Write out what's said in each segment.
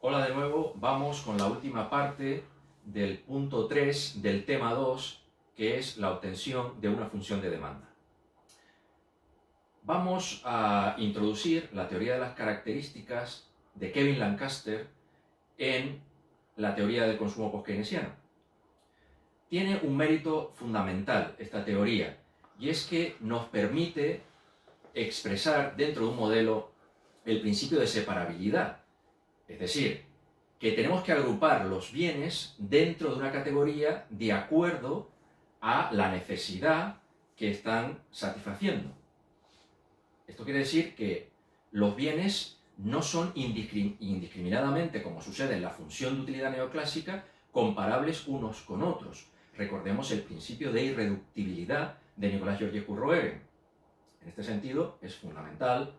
Hola de nuevo, vamos con la última parte del punto 3 del tema 2, que es la obtención de una función de demanda. Vamos a introducir la teoría de las características de Kevin Lancaster en la teoría del consumo post-keynesiano. Tiene un mérito fundamental esta teoría, y es que nos permite expresar dentro de un modelo el principio de separabilidad. Es decir, que tenemos que agrupar los bienes dentro de una categoría de acuerdo a la necesidad que están satisfaciendo. Esto quiere decir que los bienes no son indiscriminadamente, como sucede en la función de utilidad neoclásica, comparables unos con otros. Recordemos el principio de irreductibilidad de Nicolás Georgescu-Roegen. En este sentido, es fundamental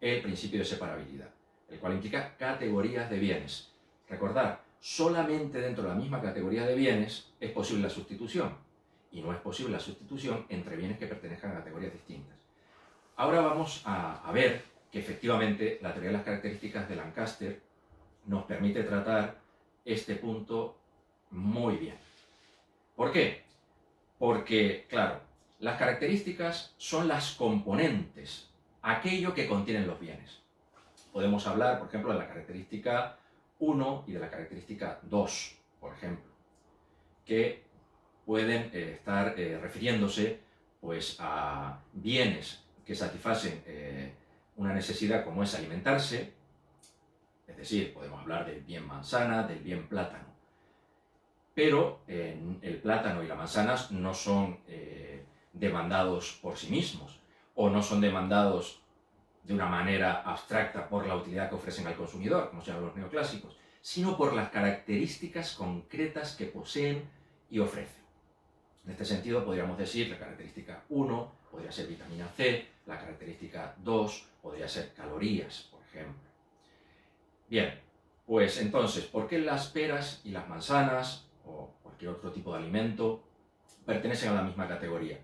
el principio de separabilidad, el cual implica categorías de bienes. Recordar, solamente dentro de la misma categoría de bienes es posible la sustitución, y no es posible la sustitución entre bienes que pertenezcan a categorías distintas. Ahora vamos a ver que efectivamente la teoría de las características de Lancaster nos permite tratar este punto muy bien. ¿Por qué? Porque, claro, las características son las componentes, aquello que contienen los bienes. Podemos hablar, por ejemplo, de la característica 1 y de la característica 2, por ejemplo, que pueden estar refiriéndose pues, a bienes que satisfacen una necesidad como es alimentarse, es decir, podemos hablar del bien manzana, del bien plátano. Pero el plátano y la manzana no son demandados por sí mismos, o no son demandados de una manera abstracta por la utilidad que ofrecen al consumidor, como se llaman los neoclásicos, sino por las características concretas que poseen y ofrecen. En este sentido, podríamos decir la característica 1 podría ser vitamina C, la característica 2 podría ser calorías, por ejemplo. Bien, pues entonces, ¿por qué las peras y las manzanas o cualquier otro tipo de alimento pertenecen a la misma categoría?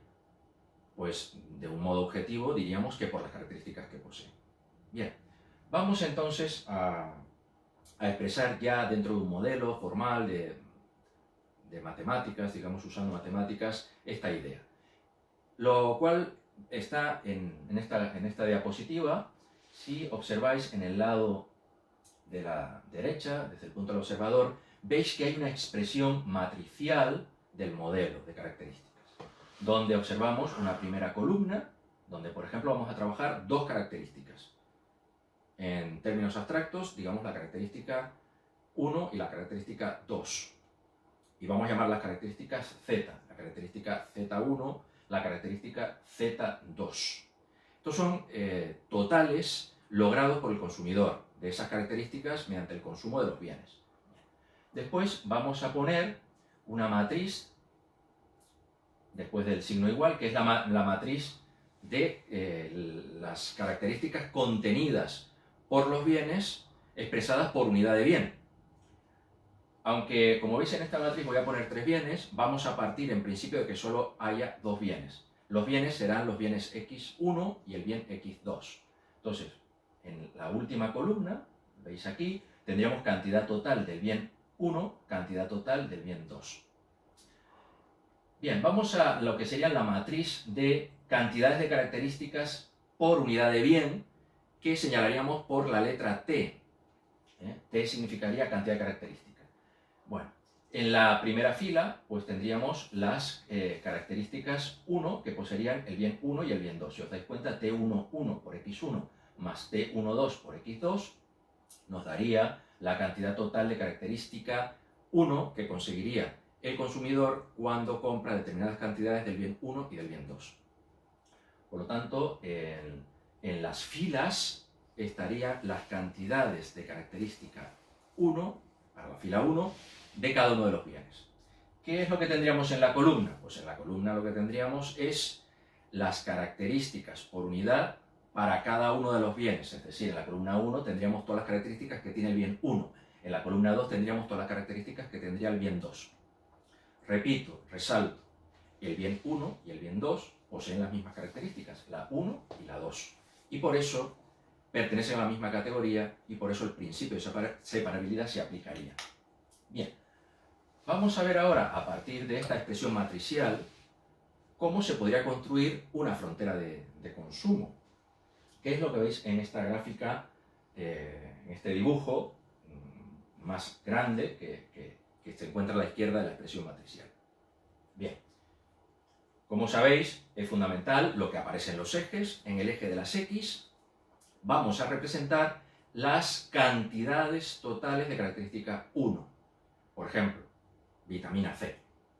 Pues de un modo objetivo diríamos que por las características que poseen. Bien, vamos entonces a expresar ya dentro de un modelo formal de matemáticas, digamos usando matemáticas, esta idea. Lo cual está en esta diapositiva. Si observáis en el lado de la derecha, desde el punto del observador, veis que hay una expresión matricial del modelo de características, donde observamos una primera columna, donde por ejemplo vamos a trabajar dos características. En términos abstractos, digamos la característica 1 y la característica 2. Y vamos a llamar las características Z, la característica Z1, la característica Z2. Estos son totales logrados por el consumidor de esas características mediante el consumo de los bienes. Después vamos a poner una matriz después del signo igual, que es la matriz de las características contenidas por los bienes expresadas por unidad de bien. Aunque, como veis en esta matriz voy a poner tres bienes, vamos a partir en principio de que solo haya dos bienes. Los bienes serán los bienes x1 y el bien x2. Entonces, en la última columna, veis aquí, tendríamos cantidad total del bien 1, cantidad total del bien 2. Bien, vamos a lo que sería la matriz de cantidades de características por unidad de bien, que señalaríamos por la letra T. T significaría cantidad de características. Bueno, en la primera fila pues tendríamos las características 1 que poseerían el bien 1 y el bien 2. Si os dais cuenta, T11 por x1 más T12 por x2 nos daría la cantidad total de característica 1 que conseguiría el consumidor cuando compra determinadas cantidades del bien 1 y del bien 2. Por lo tanto, en las filas estarían las cantidades de característica 1 para la fila 1 de cada uno de los bienes. ¿Qué es lo que tendríamos en la columna? Pues en la columna lo que tendríamos es las características por unidad para cada uno de los bienes. Es decir, en la columna 1 tendríamos todas las características que tiene el bien 1. En la columna 2 tendríamos todas las características que tendría el bien 2. Repito, resalto, el bien 1 y el bien 2 poseen las mismas características, la 1 y la 2. Y por eso pertenecen a la misma categoría y por eso el principio de separabilidad se aplicaría. Bien, vamos a ver ahora, a partir de esta expresión matricial, cómo se podría construir una frontera de consumo, que es lo que veis en esta gráfica, en este dibujo más grande que se encuentra a la izquierda de la expresión matricial. Bien, como sabéis, es fundamental lo que aparece en los ejes. En el eje de las X vamos a representar las cantidades totales de característica 1. Por ejemplo, vitamina C.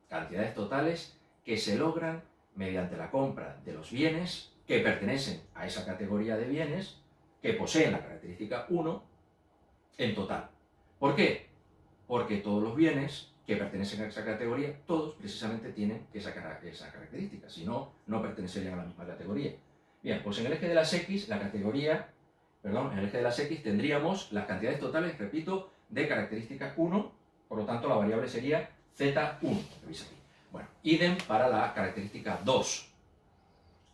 Cantidades totales que se logran mediante la compra de los bienes que pertenecen a esa categoría de bienes que poseen la característica 1 en total. ¿Por qué? Porque todos los bienes que pertenecen a esa categoría, todos precisamente tienen esa característica, si no, no pertenecerían a la misma categoría. Bien, pues en el eje de las X, en el eje de las X tendríamos las cantidades totales, repito, de característica 1, por lo tanto la variable sería Z1, que veis aquí. Bueno, idem para la característica 2.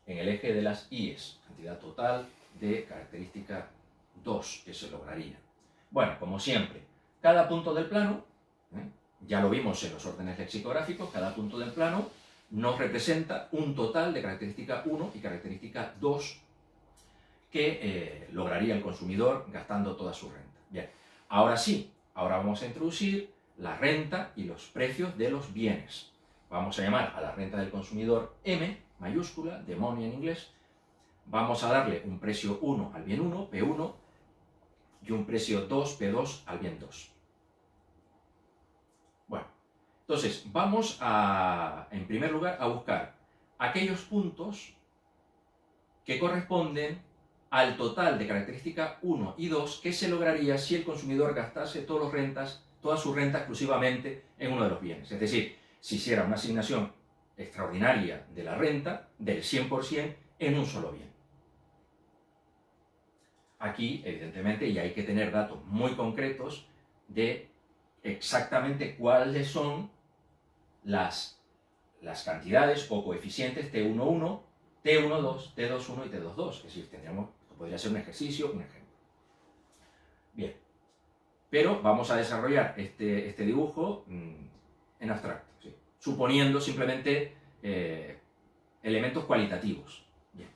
En el eje de las Y's, cantidad total de característica 2 que se lograría. Bueno, como siempre, cada punto del plano, ya lo vimos en los órdenes lexicográficos, cada punto del plano nos representa un total de característica 1 y característica 2 que lograría el consumidor gastando toda su renta. Bien, ahora sí, ahora vamos a introducir la renta y los precios de los bienes. Vamos a llamar a la renta del consumidor M, mayúscula, de money en inglés. Vamos a darle un precio 1 al bien 1, P1, y un precio 2, P2, al bien 2. Bueno, entonces vamos en primer lugar, a buscar aquellos puntos que corresponden al total de característica 1 y 2 que se lograría si el consumidor gastase toda su renta exclusivamente en uno de los bienes. Es decir, si hiciera una asignación extraordinaria de la renta del 100% en un solo bien. Aquí, evidentemente, ya hay que tener datos muy concretos de exactamente cuáles son las cantidades o coeficientes T11, T12, T21 y T22. Es decir, esto podría ser un ejercicio, un ejemplo. Bien, pero vamos a desarrollar este dibujo en abstracto, ¿sí? Suponiendo simplemente elementos cualitativos. Bien.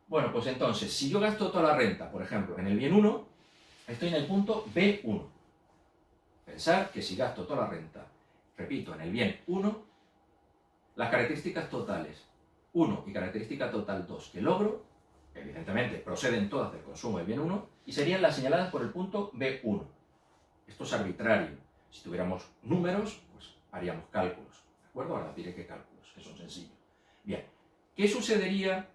Bueno, pues entonces, si yo gasto toda la renta, por ejemplo, en el bien 1, estoy en el punto B1. Pensar que si gasto toda la renta, repito, en el bien 1, las características totales 1 y característica total 2 que logro, evidentemente proceden todas del consumo del bien 1 y serían las señaladas por el punto B1. Esto es arbitrario. Si tuviéramos números, pues haríamos cálculos. ¿De acuerdo? Ahora diré qué cálculos, que son sencillos. Bien, ¿qué sucedería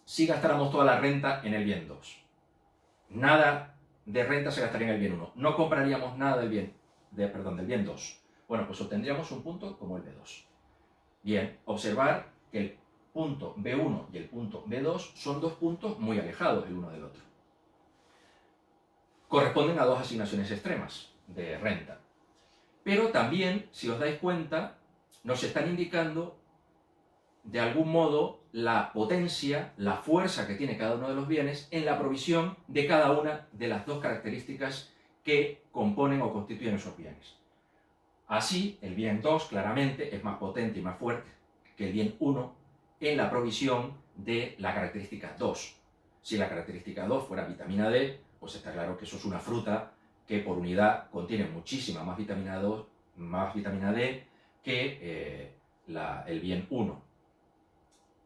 si gastáramos toda la renta en el bien 2? Nada de renta se gastaría en el bien 1. No compraríamos nada del bien 2. Bueno, pues obtendríamos un punto como el B2. Bien, observar que el punto B1 y el punto B2 son dos puntos muy alejados el uno del otro. Corresponden a dos asignaciones extremas de renta. Pero también, si os dais cuenta, nos están indicando de algún modo la potencia, la fuerza que tiene cada uno de los bienes en la provisión de cada una de las dos características que componen o constituyen esos bienes. Así, el bien 2 claramente es más potente y más fuerte que el bien 1 en la provisión de la característica 2. Si la característica 2 fuera vitamina D, pues está claro que eso es una fruta que por unidad contiene muchísima más vitamina D que el bien 1.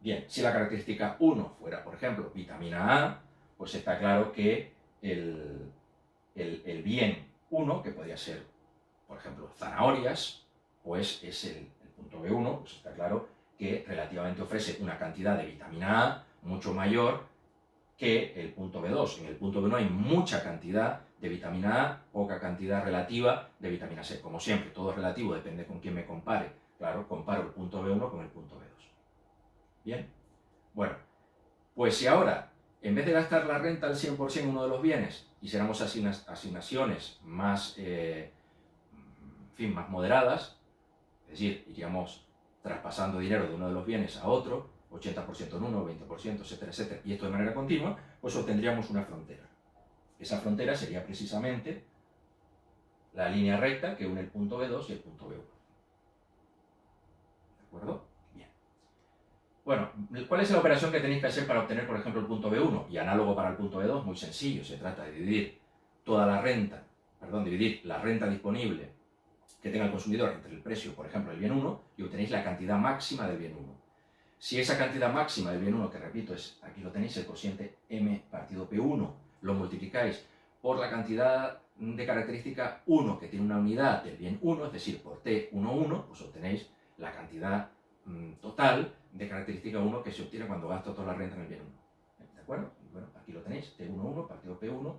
Bien, si la característica 1 fuera, por ejemplo, vitamina A, pues está claro que el bien 1, que podría ser, por ejemplo, zanahorias, pues es el punto B1, pues está claro que relativamente ofrece una cantidad de vitamina A mucho mayor que el punto B2. En el punto B1 hay mucha cantidad de vitamina A, poca cantidad relativa de vitamina C. Como siempre, todo es relativo, depende con quién me compare. Claro, comparo el punto B1 con el punto B2. Bien, bueno, pues si ahora, en vez de gastar la renta al 100% en uno de los bienes, hiciéramos asignaciones más, más moderadas, es decir, iríamos traspasando dinero de uno de los bienes a otro, 80% en uno, 20%, etcétera, etcétera, y esto de manera continua, pues obtendríamos una frontera. Esa frontera sería precisamente la línea recta que une el punto B2 y el punto B1. ¿De acuerdo? Bien. Bueno, ¿cuál es la operación que tenéis que hacer para obtener, por ejemplo, el punto B1? Y análogo para el punto B2, muy sencillo. Se trata de dividir dividir la renta disponible que tenga el consumidor entre el precio, por ejemplo, del bien 1, y obtenéis la cantidad máxima del bien 1. Si esa cantidad máxima del bien 1, que repito, aquí lo tenéis, el cociente M partido P1, lo multiplicáis por la cantidad de característica 1 que tiene una unidad del bien 1, es decir, por T11, pues obtenéis la cantidad total de característica 1 que se obtiene cuando gasto toda la renta en el bien 1. ¿De acuerdo? Y bueno, aquí lo tenéis, T11 partido P1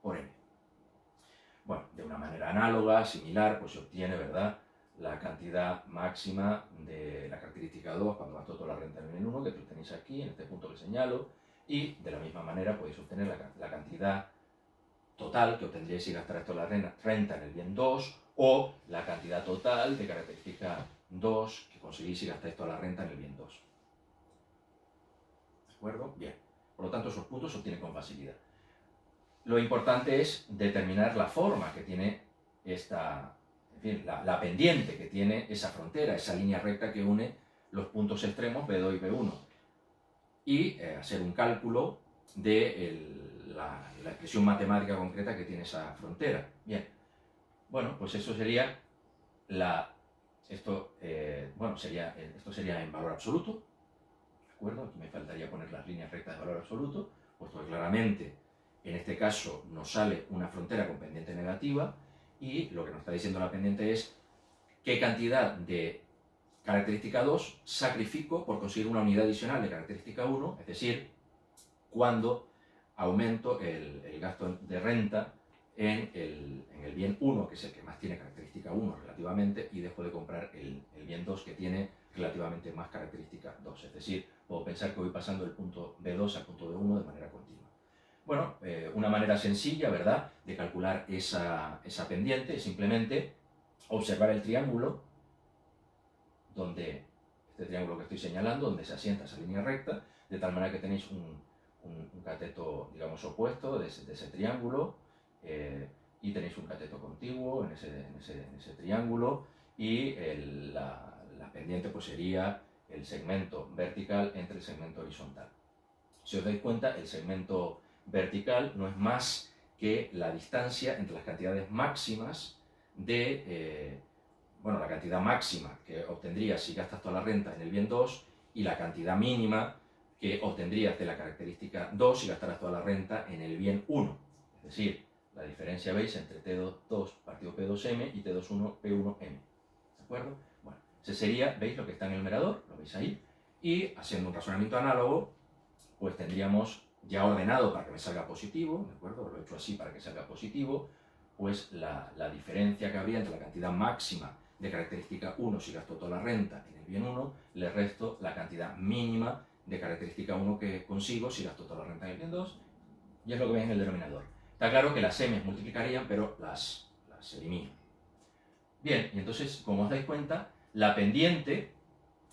por M. Bueno, de una manera análoga, similar, pues se obtiene, ¿verdad?, la cantidad máxima de la característica 2 cuando gasto toda la renta en el bien 1, que tú tenéis aquí, en este punto que señalo, y de la misma manera podéis obtener la cantidad total que obtendríais si gastarais toda la renta en el bien 2, o la cantidad total de característica 2 que conseguís si gastáis toda la renta en el bien 2. ¿De acuerdo? Bien. Por lo tanto, esos puntos se obtienen con facilidad. Lo importante es determinar la forma que tiene la pendiente que tiene esa frontera, esa línea recta que une los puntos extremos B2 y B1. Y hacer un cálculo de la expresión matemática concreta que tiene esa frontera. Bien, bueno, pues eso sería esto sería en valor absoluto, ¿de acuerdo? Aquí me faltaría poner las líneas rectas de valor absoluto, puesto que claramente en este caso nos sale una frontera con pendiente negativa, y lo que nos está diciendo la pendiente es qué cantidad de característica 2 sacrifico por conseguir una unidad adicional de característica 1, es decir, cuando aumento el gasto de renta en el bien 1, que es el que más tiene característica 1 relativamente, y dejo de comprar el bien 2, que tiene relativamente más característica 2. Es decir, puedo pensar que voy pasando del punto B2 al punto B1 de manera continua. Bueno, una manera sencilla, ¿verdad?, de calcular esa pendiente es simplemente observar el triángulo, este triángulo que estoy señalando, donde se asienta esa línea recta, de tal manera que tenéis un cateto, digamos, opuesto de ese triángulo, y tenéis un cateto contiguo en ese triángulo, y la pendiente pues sería el segmento vertical entre el segmento horizontal. Si os dais cuenta, el segmento vertical no es más que la distancia entre las cantidades máximas la cantidad máxima que obtendrías si gastas toda la renta en el bien 2 y la cantidad mínima que obtendrías de la característica 2 si gastaras toda la renta en el bien 1. Es decir, la diferencia, ¿veis?, entre T2 partido P2M y T21 P1M. ¿De acuerdo? Bueno, ese sería, ¿veis?, lo que está en el numerador, lo veis ahí, y haciendo un razonamiento análogo, pues tendríamos ya ordenado para que me salga positivo, ¿de acuerdo? Lo he hecho así para que salga positivo, pues la diferencia que habría entre la cantidad máxima de característica 1 si gasto toda la renta en el bien 1, le resto la cantidad mínima de característica 1 que consigo si gasto toda la renta en el bien 2, y es lo que veis en el denominador. Está claro que las m's multiplicarían, pero las elimino. Bien, y entonces, como os dais cuenta, la pendiente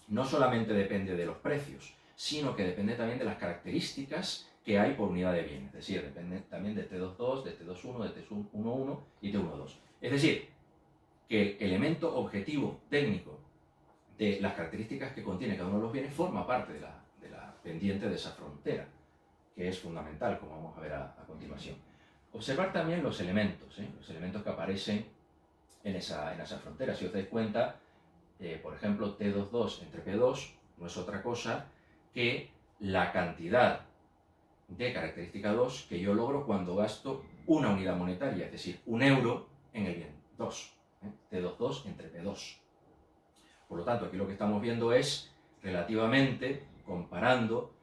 no solamente depende de los precios, sino que depende también de las características que hay por unidad de bien. Es decir, depende también de T22, de T21, de T11 y T12. Es decir, que el elemento objetivo técnico de las características que contiene cada uno de los bienes forma parte de la pendiente de esa frontera, que es fundamental, como vamos a ver a continuación. Observar también los elementos que aparecen en esa frontera. Si os dais cuenta, por ejemplo, T22 entre P2 no es otra cosa que la cantidad de característica 2 que yo logro cuando gasto una unidad monetaria, es decir, 1 euro en el bien 2. T22 entre P2. Por lo tanto, aquí lo que estamos viendo es, relativamente, comparando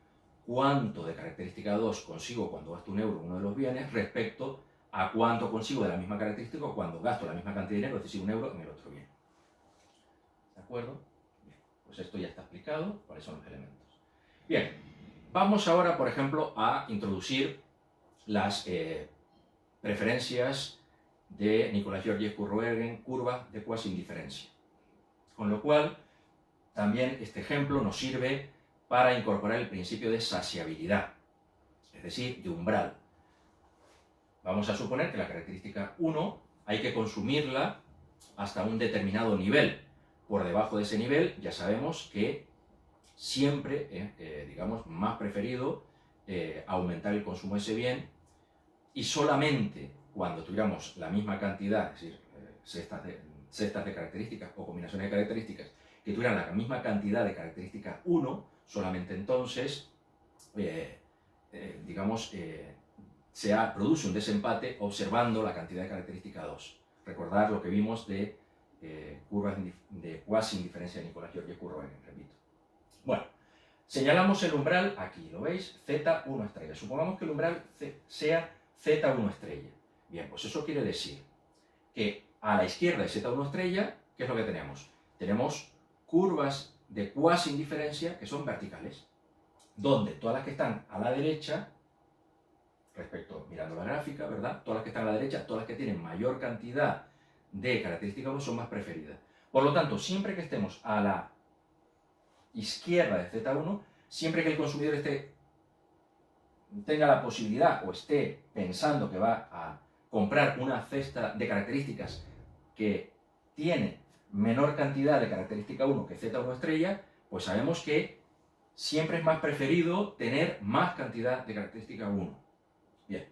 cuánto de característica 2 consigo cuando gasto 1 euro en uno de los bienes respecto a cuánto consigo de la misma característica cuando gasto la misma cantidad de dinero, es decir, 1 euro en el otro bien. ¿De acuerdo? Bien, pues esto ya está explicado, cuáles son los elementos. Bien, vamos ahora, por ejemplo, a introducir las preferencias de Nicolas Georgescu-Roegen, curva de cuasi indiferencia. Con lo cual, también este ejemplo nos sirve para incorporar el principio de saciabilidad, es decir, de umbral. Vamos a suponer que la característica 1 hay que consumirla hasta un determinado nivel. Por debajo de ese nivel ya sabemos que siempre, digamos, más preferido aumentar el consumo de ese bien, y solamente cuando tuviéramos la misma cantidad, es decir, cestas de características o combinaciones de características que tuvieran la misma cantidad de característica 1, solamente entonces, digamos, produce un desempate observando la cantidad de característica 2. Recordad lo que vimos de curvas de cuasi indiferencia de Nicolás-George-Kurrowen, repito. Bueno, señalamos el umbral aquí, ¿lo veis? Z1 estrella. Supongamos que el umbral sea Z1 estrella. Bien, pues eso quiere decir que a la izquierda de Z1 estrella, ¿qué es lo que tenemos? Tenemos curvas de cuasi indiferencia que son verticales, donde todas las que están a la derecha, mirando la gráfica, ¿verdad? Todas las que están a la derecha, todas las que tienen mayor cantidad de característica 1 son más preferidas. Por lo tanto, siempre que estemos a la izquierda de Z1, siempre que el consumidor tenga la posibilidad o esté pensando que va a comprar una cesta de características que tiene menor cantidad de característica 1 que Z1 estrella, pues sabemos que siempre es más preferido tener más cantidad de característica 1. Bien,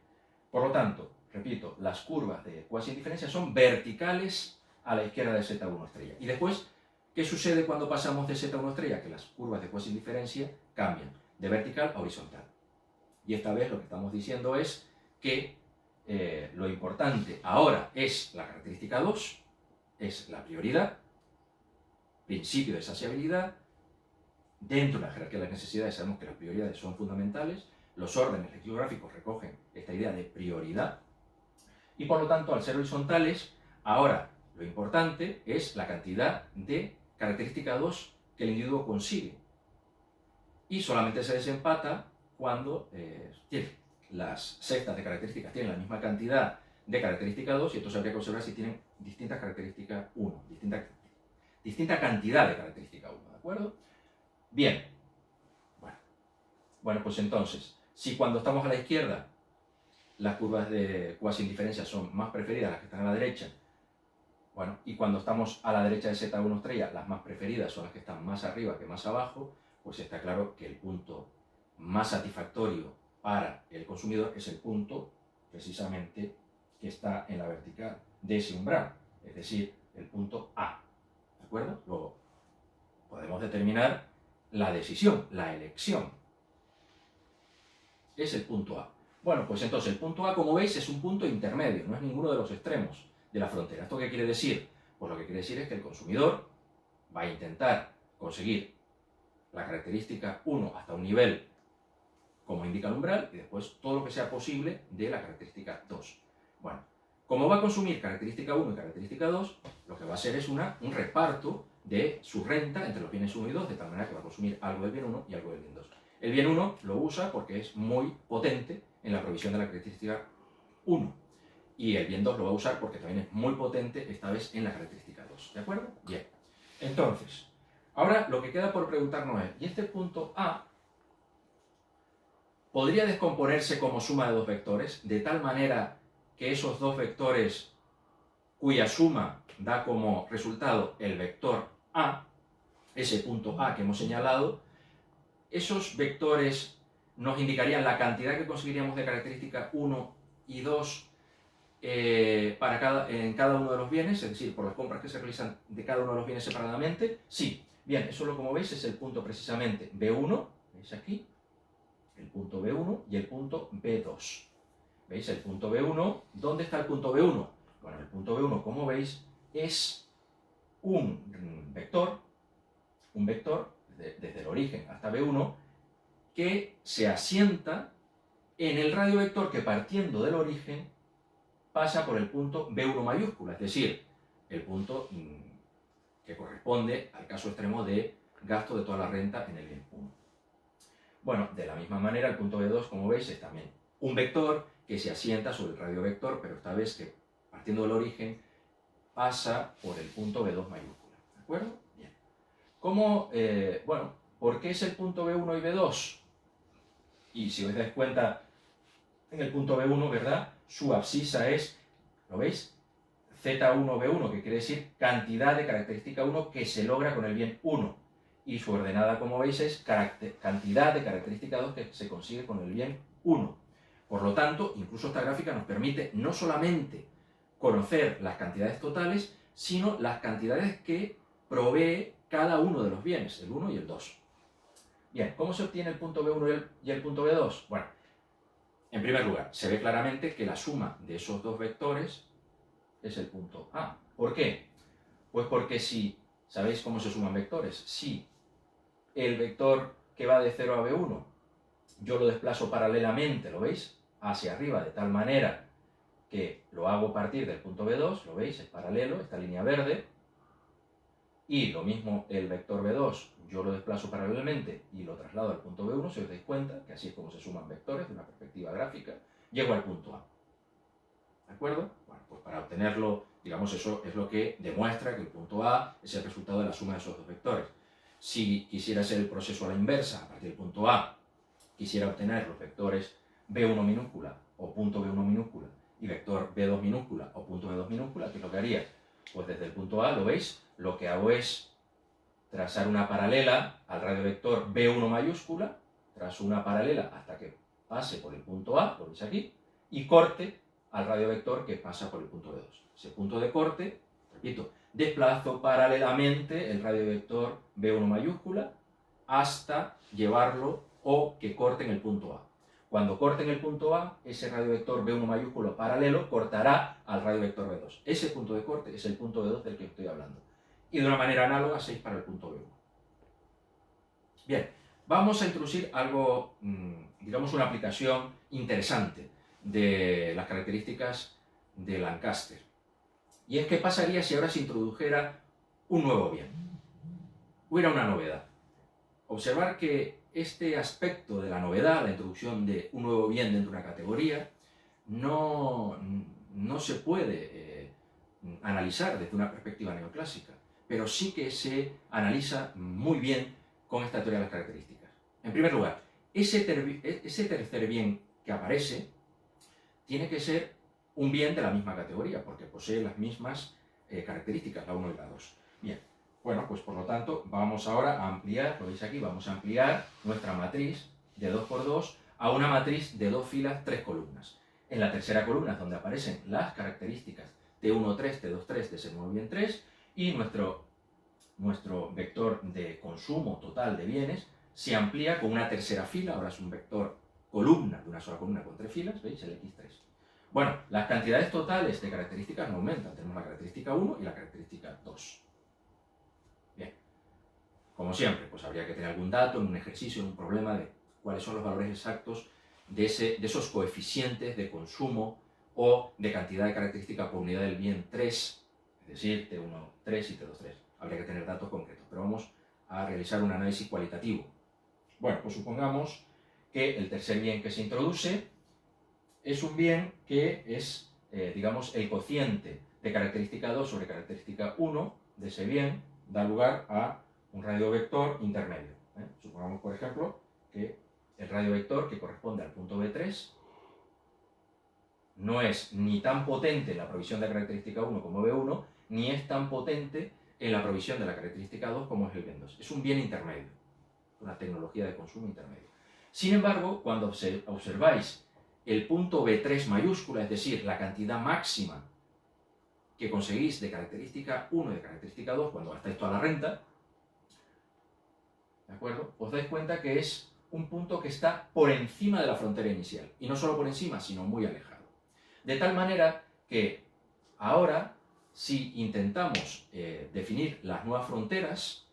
por lo tanto, repito, las curvas de cuasi indiferencia son verticales a la izquierda de Z1 estrella. Y después, ¿qué sucede cuando pasamos de Z1 estrella? Que las curvas de cuasi indiferencia cambian de vertical a horizontal. Y esta vez lo que estamos diciendo es que lo importante ahora es la característica 2, es la prioridad, principio de saciabilidad. Dentro de la jerarquía de las necesidades sabemos que las prioridades son fundamentales, los órdenes lexicográficos recogen esta idea de prioridad, y por lo tanto, al ser horizontales, ahora lo importante es la cantidad de característica 2 que el individuo consigue. Y solamente se desempata cuando las cestas de características tienen la misma cantidad de característica 2, y entonces habría que observar si tienen distintas características 1, distinta cantidad de característica 1, ¿de acuerdo? Bien, bueno, pues entonces, si cuando estamos a la izquierda las curvas de cuasi indiferencia son más preferidas las que están a la derecha, bueno, y cuando estamos a la derecha de Z1 estrella, las más preferidas son las que están más arriba que más abajo, pues está claro que el punto más satisfactorio para el consumidor es el punto, precisamente, que está en la vertical de ese umbral, es decir, el punto A, ¿de acuerdo? Luego podemos determinar la decisión, la elección. Es el punto A. Bueno, pues entonces el punto A, como veis, es un punto intermedio, no es ninguno de los extremos de la frontera. ¿Esto qué quiere decir? Pues lo que quiere decir es que el consumidor va a intentar conseguir la característica 1 hasta un nivel como indica el umbral, y después todo lo que sea posible de la característica 2. Bueno, como va a consumir característica 1 y característica 2, lo que va a hacer es un reparto de su renta entre los bienes 1 y 2, de tal manera que va a consumir algo del bien 1 y algo del bien 2. El bien 1 lo usa porque es muy potente en la provisión de la característica 1. Y el bien 2 lo va a usar porque también es muy potente, esta vez en la característica 2. ¿De acuerdo? Bien. Entonces, ahora lo que queda por preguntarnos es, ¿y este punto A podría descomponerse como suma de dos vectores, de tal manera que esos dos vectores cuya suma da como resultado el vector A, ese punto A que hemos señalado, esos vectores nos indicarían la cantidad que conseguiríamos de característica 1 y 2 en cada uno de los bienes, es decir, por las compras que se realizan de cada uno de los bienes separadamente? Sí. Bien, eso como veis es el punto precisamente B1, ¿veis aquí? El punto B1 y el punto B2. ¿Veis el punto B1? ¿Dónde está el punto B1? Bueno, el punto B1, como veis, es un vector desde el origen hasta B1, que se asienta en el radio vector que, partiendo del origen, pasa por el punto B1 mayúscula, es decir, el punto que corresponde al caso extremo de gasto de toda la renta en el bien 1. Bueno, de la misma manera, el punto B2, como veis, es también un vector que se asienta sobre el radio vector, pero esta vez que, partiendo del origen, pasa por el punto B2 mayúscula. ¿De acuerdo? Bien. ¿Por qué es el punto B1 y B2? Y si os dais cuenta, en el punto B1, ¿verdad?, su abscisa es, ¿lo veis? Z1B1, que quiere decir cantidad de característica 1 que se logra con el bien 1. Y su ordenada, como veis, es cantidad de característica 2 que se consigue con el bien 1. Por lo tanto, incluso esta gráfica nos permite no solamente conocer las cantidades totales, sino las cantidades que provee cada uno de los bienes, el 1 y el 2. Bien, ¿cómo se obtiene el punto B1 y el punto B2? Bueno, en primer lugar, se ve claramente que la suma de esos dos vectores es el punto A. ¿Por qué? Pues porque si, ¿sabéis cómo se suman vectores? Si el vector que va de 0 a B1 yo lo desplazo paralelamente, ¿lo veis? Hacia arriba, de tal manera que lo hago partir del punto B2, ¿lo veis? Es paralelo, esta línea verde. Y lo mismo el vector B2, yo lo desplazo paralelamente y lo traslado al punto B1, si os dais cuenta, que así es como se suman vectores de una perspectiva gráfica, llego al punto A. ¿De acuerdo? Bueno, pues para obtenerlo, digamos, eso es lo que demuestra que el punto A es el resultado de la suma de esos dos vectores. Si quisiera hacer el proceso a la inversa, a partir del punto A, quisiera obtener los vectores B1 minúscula o punto B1 minúscula y vector B2 minúscula o punto B2 minúscula, ¿qué es lo que haría? Pues desde el punto A, ¿lo veis? Lo que hago es trazar una paralela al radiovector B1 mayúscula, trazo una paralela hasta que pase por el punto A, lo veis aquí, y corte al radiovector que pasa por el punto B2. Ese punto de corte, repito, desplazo paralelamente el radiovector B1 mayúscula hasta llevarlo o que corten el punto A. Cuando corten el punto A, ese radiovector B1 mayúsculo paralelo cortará al radiovector B2. Ese punto de corte es el punto B2 del que estoy hablando. Y de una manera análoga 6 para el punto B1. Bien, vamos a introducir algo, digamos una aplicación interesante de las características de Lancaster. Y es qué pasaría si ahora se introdujera un nuevo bien. Hubiera una novedad. Observar que este aspecto de la novedad, la introducción de un nuevo bien dentro de una categoría, no se puede analizar desde una perspectiva neoclásica, pero sí que se analiza muy bien con esta teoría de las características. En primer lugar, ese tercer bien que aparece tiene que ser un bien de la misma categoría, porque posee las mismas características, la 1 y la 2. Bien, bueno, pues por lo tanto vamos ahora a ampliar, lo veis aquí, vamos a ampliar nuestra matriz de 2 por 2 a una matriz de 2 filas, 3 columnas. En la tercera columna es donde aparecen las características T1,3, T2,3, de ese nuevo bien 3, y nuestro vector de consumo total de bienes se amplía con una tercera fila, ahora es un vector columna, de una sola columna con 3 filas, ¿veis? El X3. Bueno, las cantidades totales de características no aumentan, tenemos la característica 1 y la característica 2. Bien, como siempre, pues habría que tener algún dato en un ejercicio, en un problema de cuáles son los valores exactos de esos coeficientes de consumo o de cantidad de característica por unidad del bien 3, es decir, T1,3 y T2,3. Habría que tener datos concretos, pero vamos a realizar un análisis cualitativo. Bueno, pues supongamos que el tercer bien que se introduce es un bien que es, digamos, el cociente de característica 2 sobre característica 1 de ese bien da lugar a un radiovector intermedio. Supongamos, por ejemplo, que el radiovector que corresponde al punto B3 no es ni tan potente en la provisión de la característica 1 como B1, ni es tan potente en la provisión de la característica 2 como es el bien 2. Es un bien intermedio, una tecnología de consumo intermedio. Sin embargo, cuando observáis el punto B3 mayúscula, es decir, la cantidad máxima que conseguís de característica 1 y de característica 2 cuando gastáis toda la renta, ¿de acuerdo? Os dais cuenta que es un punto que está por encima de la frontera inicial. Y no solo por encima, sino muy alejado. De tal manera que ahora, si intentamos definir las nuevas fronteras,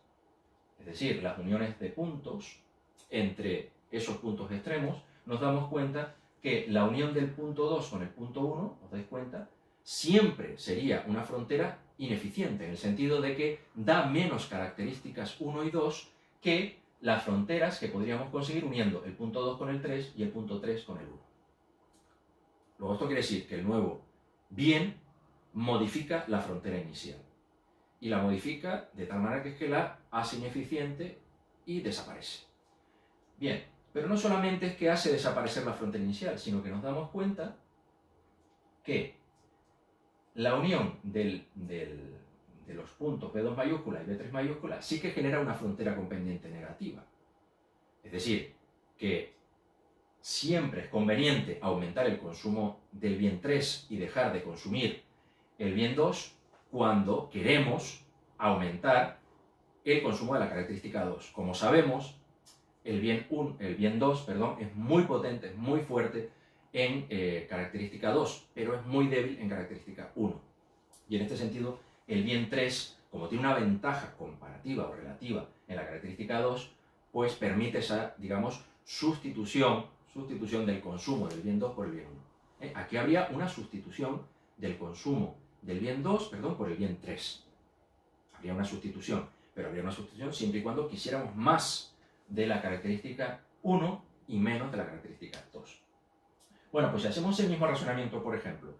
es decir, las uniones de puntos entre esos puntos extremos, nos damos cuenta que la unión del punto 2 con el punto 1, ¿os dais cuenta?, siempre sería una frontera ineficiente, en el sentido de que da menos características 1 y 2 que las fronteras que podríamos conseguir uniendo el punto 2 con el 3 y el punto 3 con el 1. Luego esto quiere decir que el nuevo bien modifica la frontera inicial. Y la modifica de tal manera que es que la hace ineficiente y desaparece. Bien, pero no solamente es que hace desaparecer la frontera inicial, sino que nos damos cuenta que la unión de los puntos B2 mayúscula y B3 mayúscula sí que genera una frontera con pendiente negativa. Es decir, que siempre es conveniente aumentar el consumo del bien 3 y dejar de consumir el bien 2 cuando queremos aumentar el consumo de la característica 2. Como sabemos, el bien 2 es muy potente, es muy fuerte en característica 2, pero es muy débil en característica 1. Y en este sentido, el bien 3, como tiene una ventaja comparativa o relativa en la característica 2, pues permite esa, digamos, sustitución del consumo del bien 2 por el bien 1. Aquí habría una sustitución del consumo del bien 2, por el bien 3. Habría una sustitución, pero habría una sustitución siempre y cuando quisiéramos más de la característica 1 y menos de la característica 2. Bueno, pues si hacemos el mismo razonamiento, por ejemplo,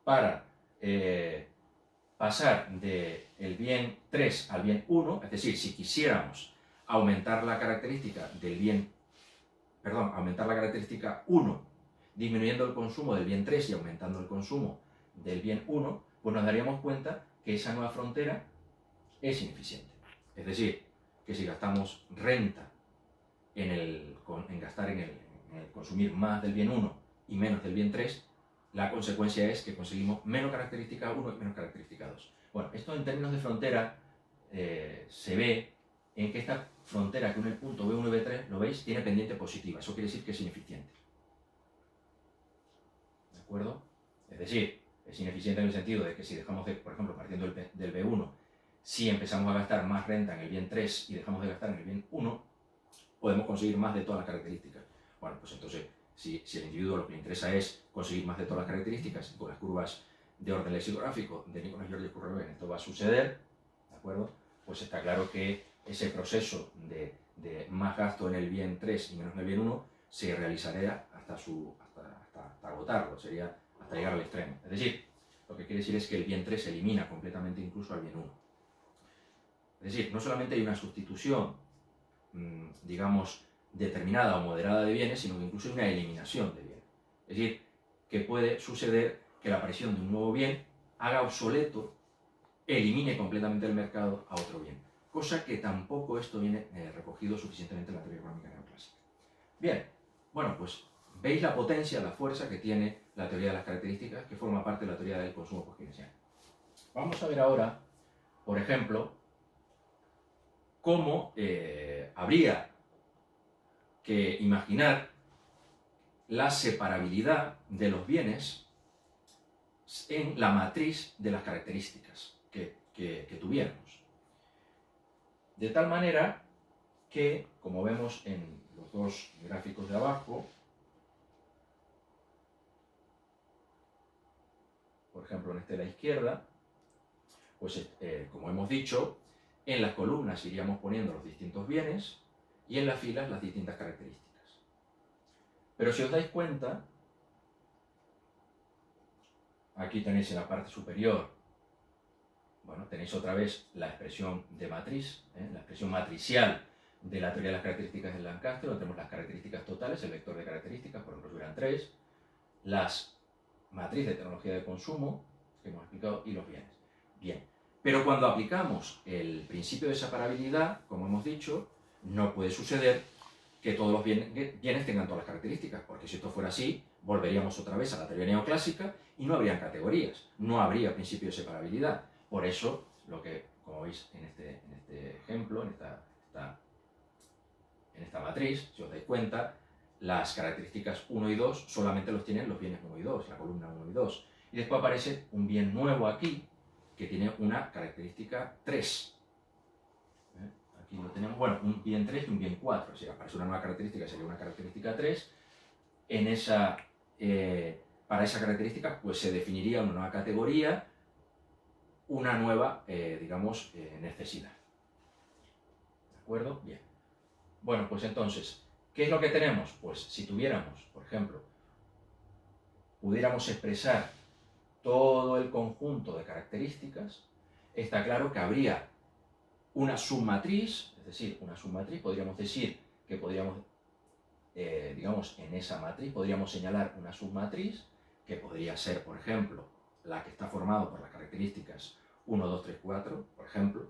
para pasar del bien 3 al bien 1, es decir, si quisiéramos aumentar la característica aumentar la característica 1, disminuyendo el consumo del bien 3 y aumentando el consumo del bien 1, pues nos daríamos cuenta que esa nueva frontera es ineficiente. Es decir, que si gastamos renta en consumir más del bien 1 y menos del bien 3, la consecuencia es que conseguimos menos característica 1 y menos característica 2. Bueno, esto en términos de frontera se ve en que esta frontera que une el punto B1 y B3, ¿lo veis? Tiene pendiente positiva. Eso quiere decir que es ineficiente. ¿De acuerdo? Es decir, es ineficiente en el sentido de que si dejamos de, por ejemplo, partiendo del B1, si empezamos a gastar más renta en el bien 3 y dejamos de gastar en el bien 1, podemos conseguir más de todas las características. Bueno, pues entonces, si el individuo lo que le interesa es conseguir más de todas las características, y con las curvas de orden lexicográfico de Nicolás Georgi Curreben esto va a suceder, ¿de acuerdo? Pues está claro que ese proceso de más gasto en el bien 3 y menos en el bien 1 se realizaría hasta agotarlo, sería hasta llegar al extremo. Es decir, lo que quiere decir es que el bien 3 se elimina completamente incluso al bien 1. Es decir, no solamente hay una sustitución, digamos, determinada o moderada de bienes, sino que incluso hay una eliminación de bienes. Es decir, que puede suceder que la aparición de un nuevo bien haga obsoleto, elimine completamente del mercado a otro bien. Cosa que tampoco esto viene recogido suficientemente en la teoría económica neoclásica. Bien, bueno, pues veis la potencia, la fuerza que tiene la teoría de las características, que forma parte de la teoría del consumo postkeynesiano. Vamos a ver ahora, por ejemplo, cómo habría que imaginar la separabilidad de los bienes en la matriz de las características que tuviéramos. De tal manera que, como vemos en los dos gráficos de abajo, por ejemplo en este de la izquierda, pues como hemos dicho, en las columnas iríamos poniendo los distintos bienes y en las filas las distintas características. Pero si os dais cuenta, aquí tenéis en la parte superior, bueno, tenéis otra vez la expresión de matriz, la expresión matricial de la teoría de las características de Lancaster, donde tenemos las características totales, el vector de características, por ejemplo, si hubieran 3, las matrices de tecnología de consumo, que hemos explicado, y los bienes. Bien, pero cuando aplicamos el principio de separabilidad, como hemos dicho, no puede suceder que todos los bienes tengan todas las características, porque si esto fuera así, volveríamos otra vez a la teoría neoclásica y no habrían categorías, no habría principio de separabilidad. Por eso, como veis en este ejemplo, en esta matriz, si os dais cuenta, las características 1 y 2 solamente los tienen los bienes 1 y 2, la columna 1 y 2. Y después aparece un bien nuevo aquí, que tiene una característica 3. Aquí lo tenemos, bueno, un bien 3 y un bien 4. O sea, aparece una nueva característica, sería una característica 3. Para esa característica, pues se definiría una nueva categoría, una nueva, digamos, necesidad. ¿De acuerdo? Bien. Bueno, pues entonces, ¿qué es lo que tenemos? Pues si tuviéramos, por ejemplo, pudiéramos expresar todo el conjunto de características, está claro que habría una submatriz, es decir, una submatriz, podríamos decir que podríamos, digamos, en esa matriz podríamos señalar una submatriz que podría ser, por ejemplo, la que está formada por las características 1, 2, 3, 4, por ejemplo.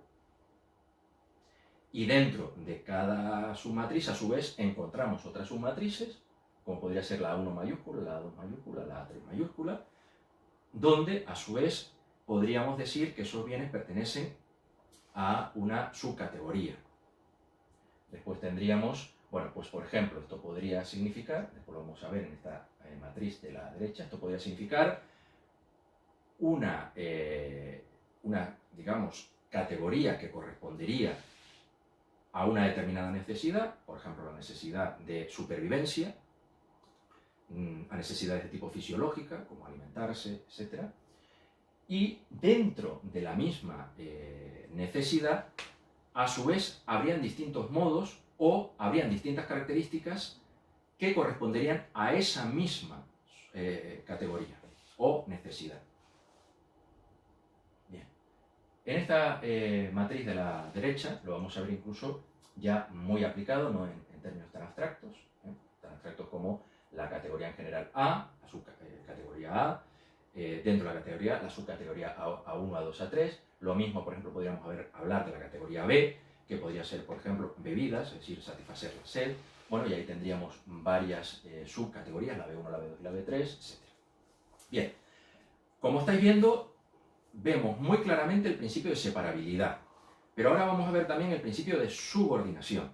Y dentro de cada submatriz, a su vez, encontramos otras submatrices, como podría ser la A1 mayúscula, la A2 mayúscula, la A3 mayúscula, donde, a su vez, podríamos decir que esos bienes pertenecen a una subcategoría. Después tendríamos, bueno, pues por ejemplo, esto podría significar, después lo vamos a ver en esta matriz de la derecha, esto podría significar una digamos, categoría que correspondería a una determinada necesidad, por ejemplo, la necesidad de supervivencia, a necesidades de tipo fisiológica, como alimentarse, etc. Y dentro de la misma necesidad, a su vez, habrían distintos modos o habrían distintas características que corresponderían a esa misma categoría o necesidad. Bien. En esta matriz de la derecha lo vamos a ver incluso ya muy aplicado, no en términos tan abstractos como la categoría en general A, la subcategoría A, dentro de la categoría, la subcategoría A1, A2, A3. Lo mismo, por ejemplo, podríamos hablar de la categoría B, que podría ser, por ejemplo, bebidas, es decir, satisfacer la sed. Bueno, y ahí tendríamos varias subcategorías, la B1, la B2 y la B3, etc. Bien, como estáis viendo, vemos muy claramente el principio de separabilidad, pero ahora vamos a ver también el principio de subordinación.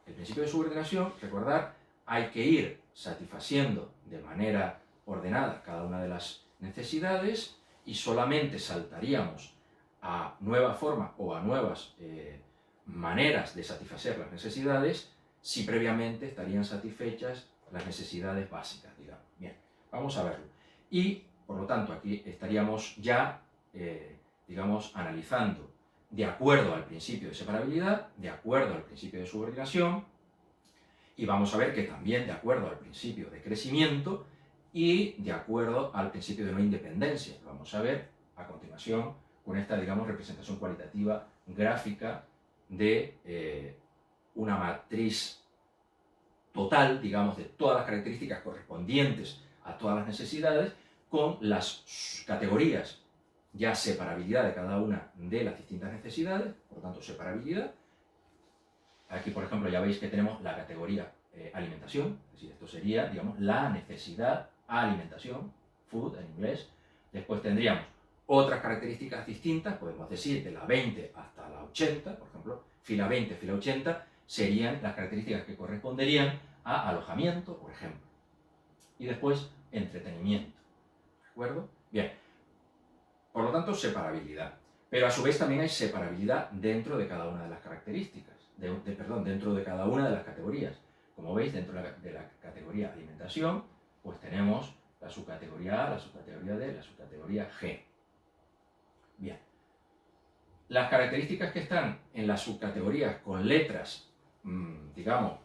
El principio de subordinación, recordad, hay que ir satisfaciendo de manera ordenada cada una de las necesidades y solamente saltaríamos a nuevas formas o a nuevas maneras de satisfacer las necesidades si previamente estarían satisfechas las necesidades básicas, digamos. Bien, vamos a verlo. Y, por lo tanto, aquí estaríamos ya, digamos, analizando de acuerdo al principio de separabilidad, de acuerdo al principio de subordinación, y vamos a ver que también de acuerdo al principio de crecimiento y de acuerdo al principio de no independencia. Lo vamos a ver a continuación con esta, digamos, representación cualitativa gráfica de una matriz total, digamos, de todas las características correspondientes a todas las necesidades, con las categorías, ya separabilidad de cada una de las distintas necesidades, por lo tanto separabilidad. Aquí, por ejemplo, ya veis que tenemos la categoría alimentación, es decir, esto sería, digamos, la necesidad alimentación, food en inglés. Después tendríamos otras características distintas, podemos decir de la 20 hasta la 80, por ejemplo, fila 20, fila 80, serían las características que corresponderían a alojamiento, por ejemplo. Y después, entretenimiento. ¿De acuerdo? Bien. Por lo tanto, separabilidad. Pero a su vez también hay separabilidad dentro de cada una de las características, dentro de cada una de las categorías. Como veis, dentro de la categoría alimentación, pues tenemos la subcategoría A, la subcategoría D, la subcategoría G. Bien. Las características que están en las subcategorías con letras, digamos,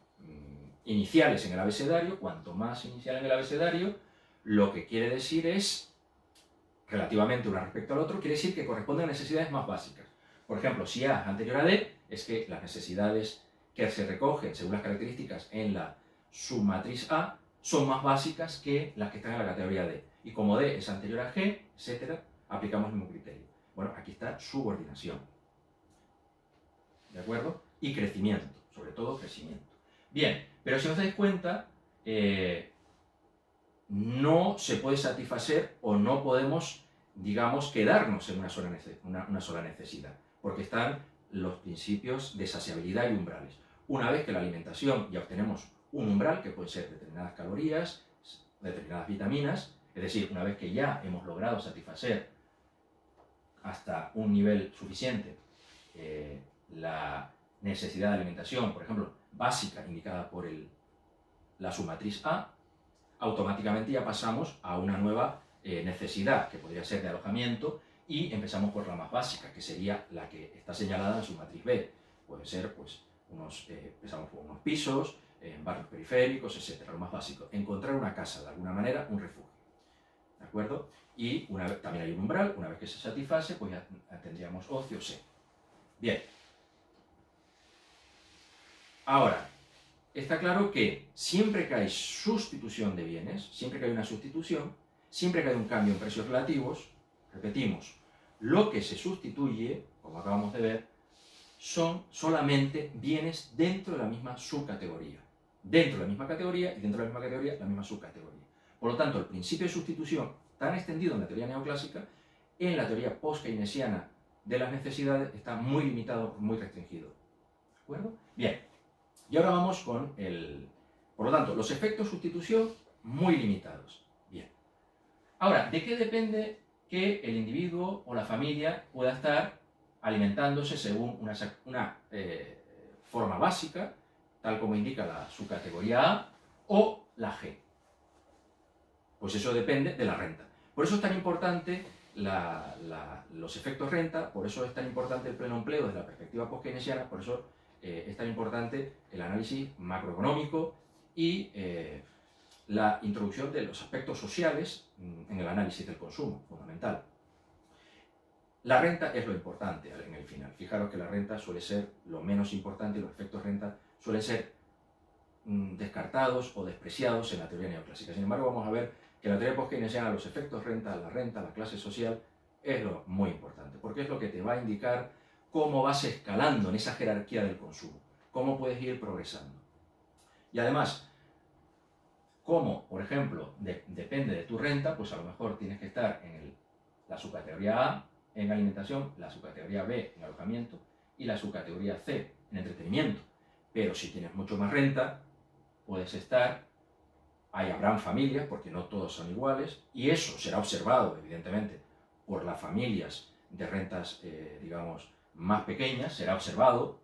iniciales en el abecedario, cuanto más inicial en el abecedario, lo que quiere decir es, relativamente una respecto al otro, quiere decir que corresponden a necesidades más básicas. Por ejemplo, si A es anterior a D, es que las necesidades que se recogen según las características en la submatriz A son más básicas que las que están en la categoría D. Y como D es anterior a G, etc., aplicamos el mismo criterio. Bueno, aquí está subordinación. ¿De acuerdo? Y crecimiento, sobre todo crecimiento. Bien, pero si os dais cuenta, no se puede satisfacer o no podemos, digamos, quedarnos en una sola necesidad, porque están los principios de saciabilidad y umbrales. Una vez que la alimentación ya obtenemos un umbral, que puede ser determinadas calorías, determinadas vitaminas, es decir, una vez que ya hemos logrado satisfacer hasta un nivel suficiente la necesidad de alimentación, por ejemplo, básica, indicada por la submatriz A, automáticamente ya pasamos a una nueva necesidad, que podría ser de alojamiento, y empezamos por la más básica, que sería la que está señalada en la submatriz B. Puede ser, pues, empezamos por unos pisos, en barrios periféricos, etc. Lo más básico, encontrar una casa, de alguna manera, un refugio. ¿De acuerdo? Y también hay un umbral, una vez que se satisface, pues ya tendríamos ocio, C. Bien. Ahora, está claro que siempre que hay sustitución de bienes, siempre que hay una sustitución, siempre que hay un cambio en precios relativos, repetimos, lo que se sustituye, como acabamos de ver, son solamente bienes dentro de la misma subcategoría. Dentro de la misma categoría y dentro de la misma categoría la misma subcategoría. Por lo tanto, el principio de sustitución, tan extendido en la teoría neoclásica, en la teoría post-keynesiana de las necesidades está muy limitado, muy restringido. ¿De acuerdo? Bien. Y ahora vamos con el... Por lo tanto, los efectos de sustitución muy limitados. Bien. Ahora, ¿de qué depende que el individuo o la familia pueda estar alimentándose según una forma básica, tal como indica la subcategoría A, o la G? Pues eso depende de la renta. Por eso es tan importante los efectos renta, por eso es tan importante el pleno empleo desde la perspectiva post-keynesiana, por eso es tan importante el análisis macroeconómico y la introducción de los aspectos sociales en el análisis del consumo, fundamental. La renta es lo importante en el final. Fijaros que la renta suele ser lo menos importante y los efectos renta suelen ser descartados o despreciados en la teoría neoclásica. Sin embargo, vamos a ver que en la teoría post-keynesiana los efectos renta, la clase social, es lo muy importante, porque es lo que te va a indicar cómo vas escalando en esa jerarquía del consumo, cómo puedes ir progresando. Y además, cómo, por ejemplo, depende de tu renta, pues a lo mejor tienes que estar en la subcategoría A en alimentación, la subcategoría B en alojamiento y la subcategoría C en entretenimiento. Pero si tienes mucho más renta, puedes estar, habrán familias, porque no todos son iguales, y eso será observado, evidentemente, por las familias de rentas, digamos, más pequeñas, será observado,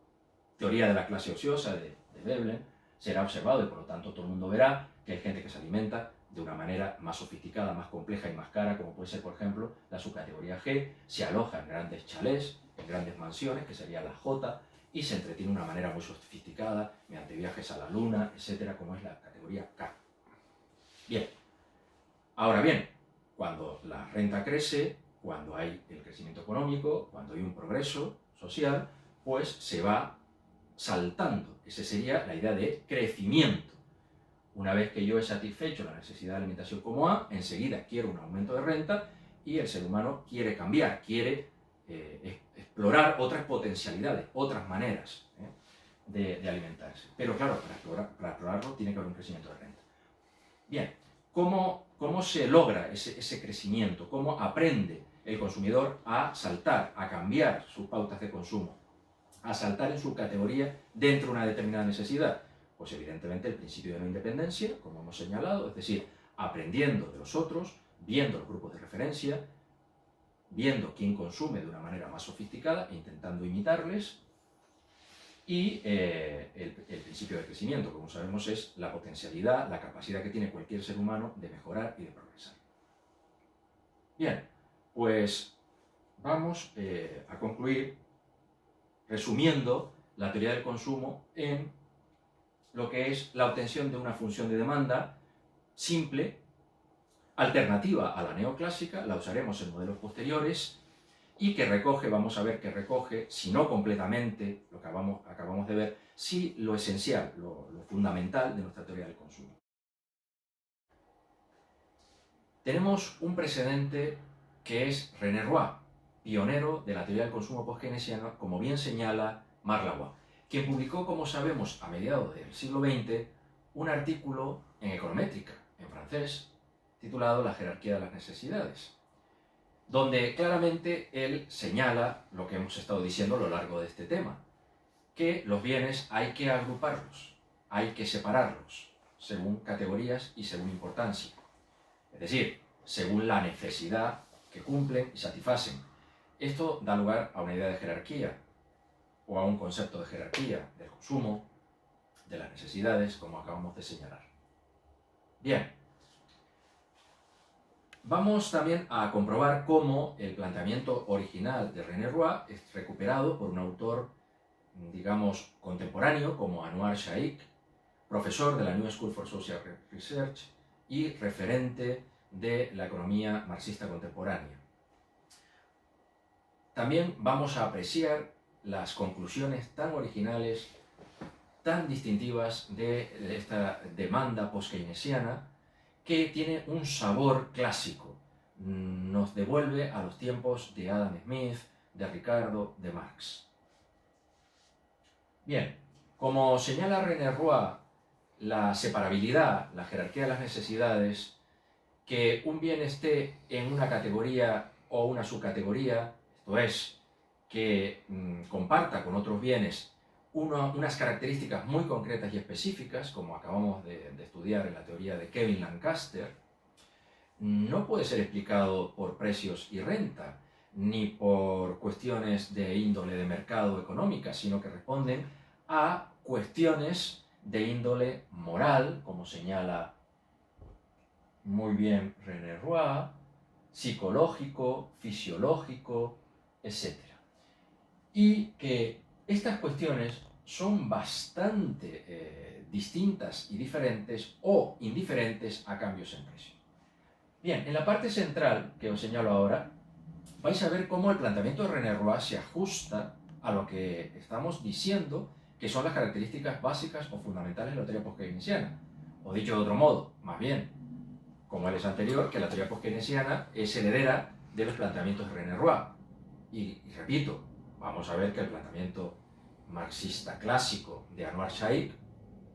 teoría de la clase ociosa de Veblen, será observado y por lo tanto todo el mundo verá que hay gente que se alimenta de una manera más sofisticada, más compleja y más cara, como puede ser, por ejemplo, la subcategoría G, se aloja en grandes chalés, en grandes mansiones, que sería la J, y se entretiene de una manera muy sofisticada, mediante viajes a la luna, etcétera, como es la categoría K. Bien. Ahora bien, cuando la renta crece, cuando hay el crecimiento económico, cuando hay un progreso social, pues se va saltando. Esa sería la idea de crecimiento. Una vez que yo he satisfecho la necesidad de alimentación como A, enseguida quiero un aumento de renta y el ser humano quiere cambiar, quiere explorar otras potencialidades, otras maneras de alimentarse. Pero claro, para explorarlo tiene que haber un crecimiento de renta. Bien, ¿cómo se logra ese crecimiento? ¿Cómo aprende el consumidor a saltar, a cambiar sus pautas de consumo, a saltar en su categoría dentro de una determinada necesidad? Pues evidentemente el principio de no independencia, como hemos señalado, es decir, aprendiendo de los otros, viendo los grupos de referencia, viendo quién consume de una manera más sofisticada e intentando imitarles. Y el principio de crecimiento, como sabemos, es la potencialidad, la capacidad que tiene cualquier ser humano de mejorar y de progresar. Bien, pues vamos a concluir resumiendo la teoría del consumo en lo que es la obtención de una función de demanda simple, alternativa a la neoclásica, la usaremos en modelos posteriores, y que recoge, vamos a ver que recoge, si no completamente, lo que acabamos de ver, sí lo esencial, lo fundamental de nuestra teoría del consumo. Tenemos un precedente que es René Roy, pionero de la teoría del consumo post-keynesiano, como bien señala Marc Lavoie, quien publicó, como sabemos, a mediados del siglo XX, un artículo en Econométrica, en francés, titulado La jerarquía de las necesidades, donde claramente él señala lo que hemos estado diciendo a lo largo de este tema, que los bienes hay que agruparlos, hay que separarlos, según categorías y según importancia. Es decir, según la necesidad que cumplen y satisfacen. Esto da lugar a una idea de jerarquía, o a un concepto de jerarquía del consumo, de las necesidades, como acabamos de señalar. Bien. Vamos también a comprobar cómo el planteamiento original de René Roy es recuperado por un autor, digamos, contemporáneo, como Anwar Shaikh, profesor de la New School for Social Research y referente de la economía marxista contemporánea. También vamos a apreciar las conclusiones tan originales tan distintivas de esta demanda post-keynesiana que tiene un sabor clásico. Nos devuelve a los tiempos de Adam Smith, de Ricardo, de Marx. Bien, como señala René Roy, la separabilidad, la jerarquía de las necesidades, que un bien esté en una categoría o una subcategoría, esto es, que comparta con otros bienes unas características muy concretas y específicas, como acabamos de estudiar en la teoría de Kevin Lancaster, no puede ser explicado por precios y renta, ni por cuestiones de índole de mercado económica, sino que responden a cuestiones de índole moral, como señala muy bien René Roy, psicológico, fisiológico, etc. Y que estas cuestiones son bastante distintas y diferentes o indiferentes a cambios en precio. Bien, en la parte central, que os señalo ahora, vais a ver cómo el planteamiento de René Roy se ajusta a lo que estamos diciendo que son las características básicas o fundamentales de la teoría post-keynesiana. O dicho de otro modo, más bien, como él es anterior, que la teoría post-keynesiana es heredera de los planteamientos de René Roy. Y repito, vamos a ver que el planteamiento marxista clásico de Anwar Shaikh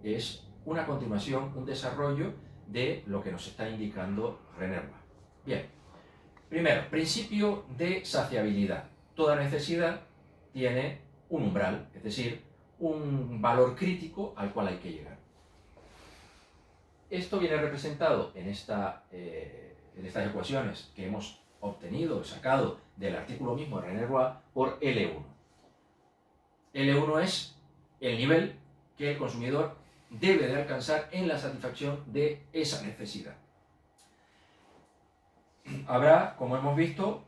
es una continuación, un desarrollo de lo que nos está indicando René Roy. Bien, primero, principio de saciabilidad. Toda necesidad tiene un umbral, es decir, un valor crítico al cual hay que llegar. Esto viene representado en estas ecuaciones que hemos obtenido, sacado del artículo mismo de René Roy, por L1. L1 es el nivel que el consumidor debe de alcanzar en la satisfacción de esa necesidad. Habrá, como hemos visto,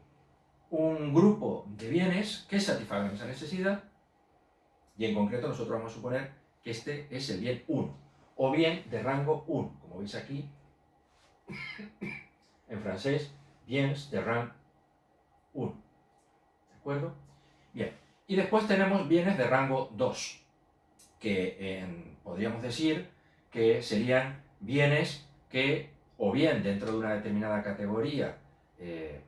un grupo de bienes que satisfagan esa necesidad y en concreto nosotros vamos a suponer que este es el bien 1 o bien de rango 1, como veis aquí en francés, biens de rang 1. ¿De acuerdo? Bien. Y después tenemos bienes de rango 2, que podríamos decir que serían bienes que, o bien dentro de una determinada categoría,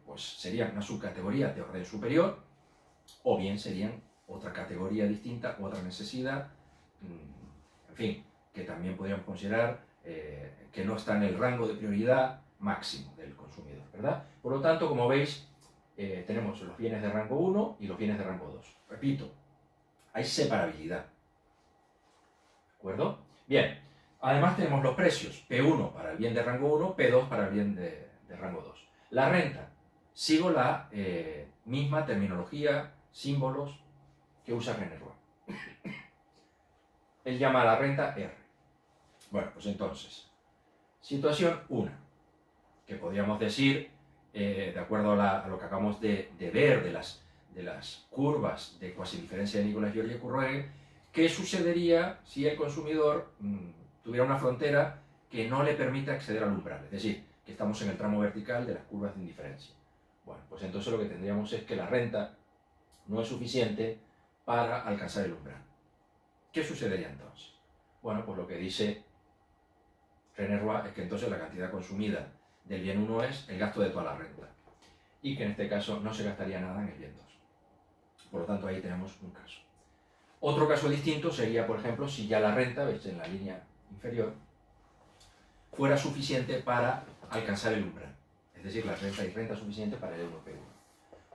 pues serían una subcategoría de orden superior, o bien serían otra categoría distinta, otra necesidad, en fin, que también podríamos considerar que no está en el rango de prioridad máximo del consumidor, ¿verdad? Por lo tanto, como veis, tenemos los bienes de rango 1 y los bienes de rango 2. Repito, hay separabilidad. ¿De acuerdo? Bien, además tenemos los precios, P1 para el bien de rango 1, P2 para el bien de rango 2. La renta, sigo la misma terminología, símbolos que usa René Roy. Él llama a la renta R. Bueno, pues entonces, situación 1, que podríamos decir, de acuerdo a lo que acabamos de ver de las curvas de cuasidiferencia de Nicolas-Georges-Courroyer, ¿qué sucedería si el consumidor tuviera una frontera que no le permita acceder al umbral? Es decir, que estamos en el tramo vertical de las curvas de indiferencia. Bueno, pues entonces lo que tendríamos es que la renta no es suficiente para alcanzar el umbral. ¿Qué sucedería entonces? Bueno, pues lo que dice René Roy es que entonces la cantidad consumida del bien 1 es el gasto de toda la renta y que en este caso no se gastaría nada en el bien 2. Por lo tanto, ahí tenemos un caso. Otro caso distinto sería, por ejemplo, si ya la renta, veis en la línea inferior, fuera suficiente para alcanzar el umbral. Es decir, la renta y renta suficiente para el euro P1.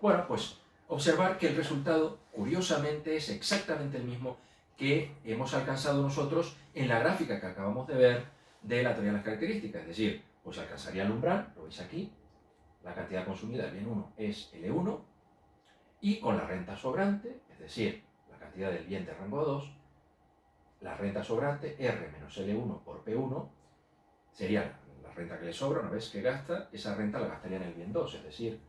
Bueno, pues observar que el resultado, curiosamente, es exactamente el mismo que hemos alcanzado nosotros en la gráfica que acabamos de ver de la teoría de las características. Es decir, pues alcanzaría el umbral, lo veis aquí, la cantidad consumida del bien 1 es L1, y con la renta sobrante, es decir, la cantidad del bien de rango 2, la renta sobrante, R menos L1 por P1, sería la renta que le sobra, una vez que gasta, esa renta la gastaría en el bien 2, es decir,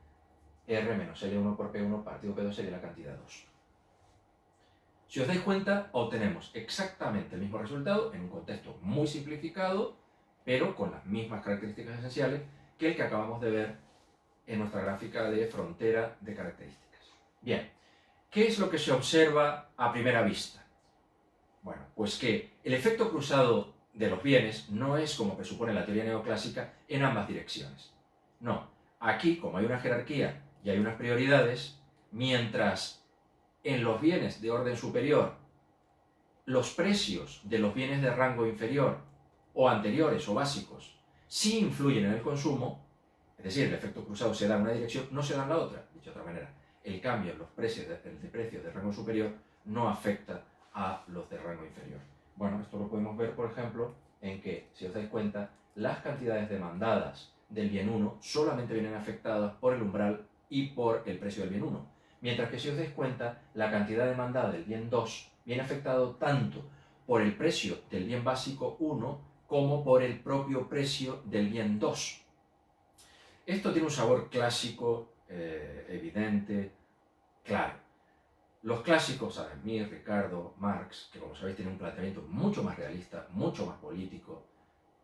R menos L1 por P1 partido P2 sería la cantidad 2. Si os dais cuenta, obtenemos exactamente el mismo resultado en un contexto muy simplificado, pero con las mismas características esenciales que el que acabamos de ver en nuestra gráfica de frontera de características. Bien, ¿qué es lo que se observa a primera vista? Bueno, Pues que el efecto cruzado de los bienes no es, como presupone la teoría neoclásica, en ambas direcciones. No, aquí, como hay una jerarquía y hay unas prioridades, mientras en los bienes de orden superior los precios de los bienes de rango inferior o anteriores o básicos sí influyen en el consumo, es decir, el efecto cruzado se da en una dirección, no se da en la otra. Dicho de otra manera, el cambio en los precios de rango superior no afecta a los de rango inferior. Bueno, esto lo podemos ver, por ejemplo, en que, si os dais cuenta, las cantidades demandadas del bien 1 solamente vienen afectadas por el umbral y por el precio del bien 1. Mientras que, si os dais cuenta, la cantidad demandada del bien 2 viene afectado tanto por el precio del bien básico 1 como por el propio precio del bien 2. Esto tiene un sabor clásico, evidente, claro. Los clásicos, Adam Smith, Ricardo, Marx, que como sabéis tienen un planteamiento mucho más realista, mucho más político,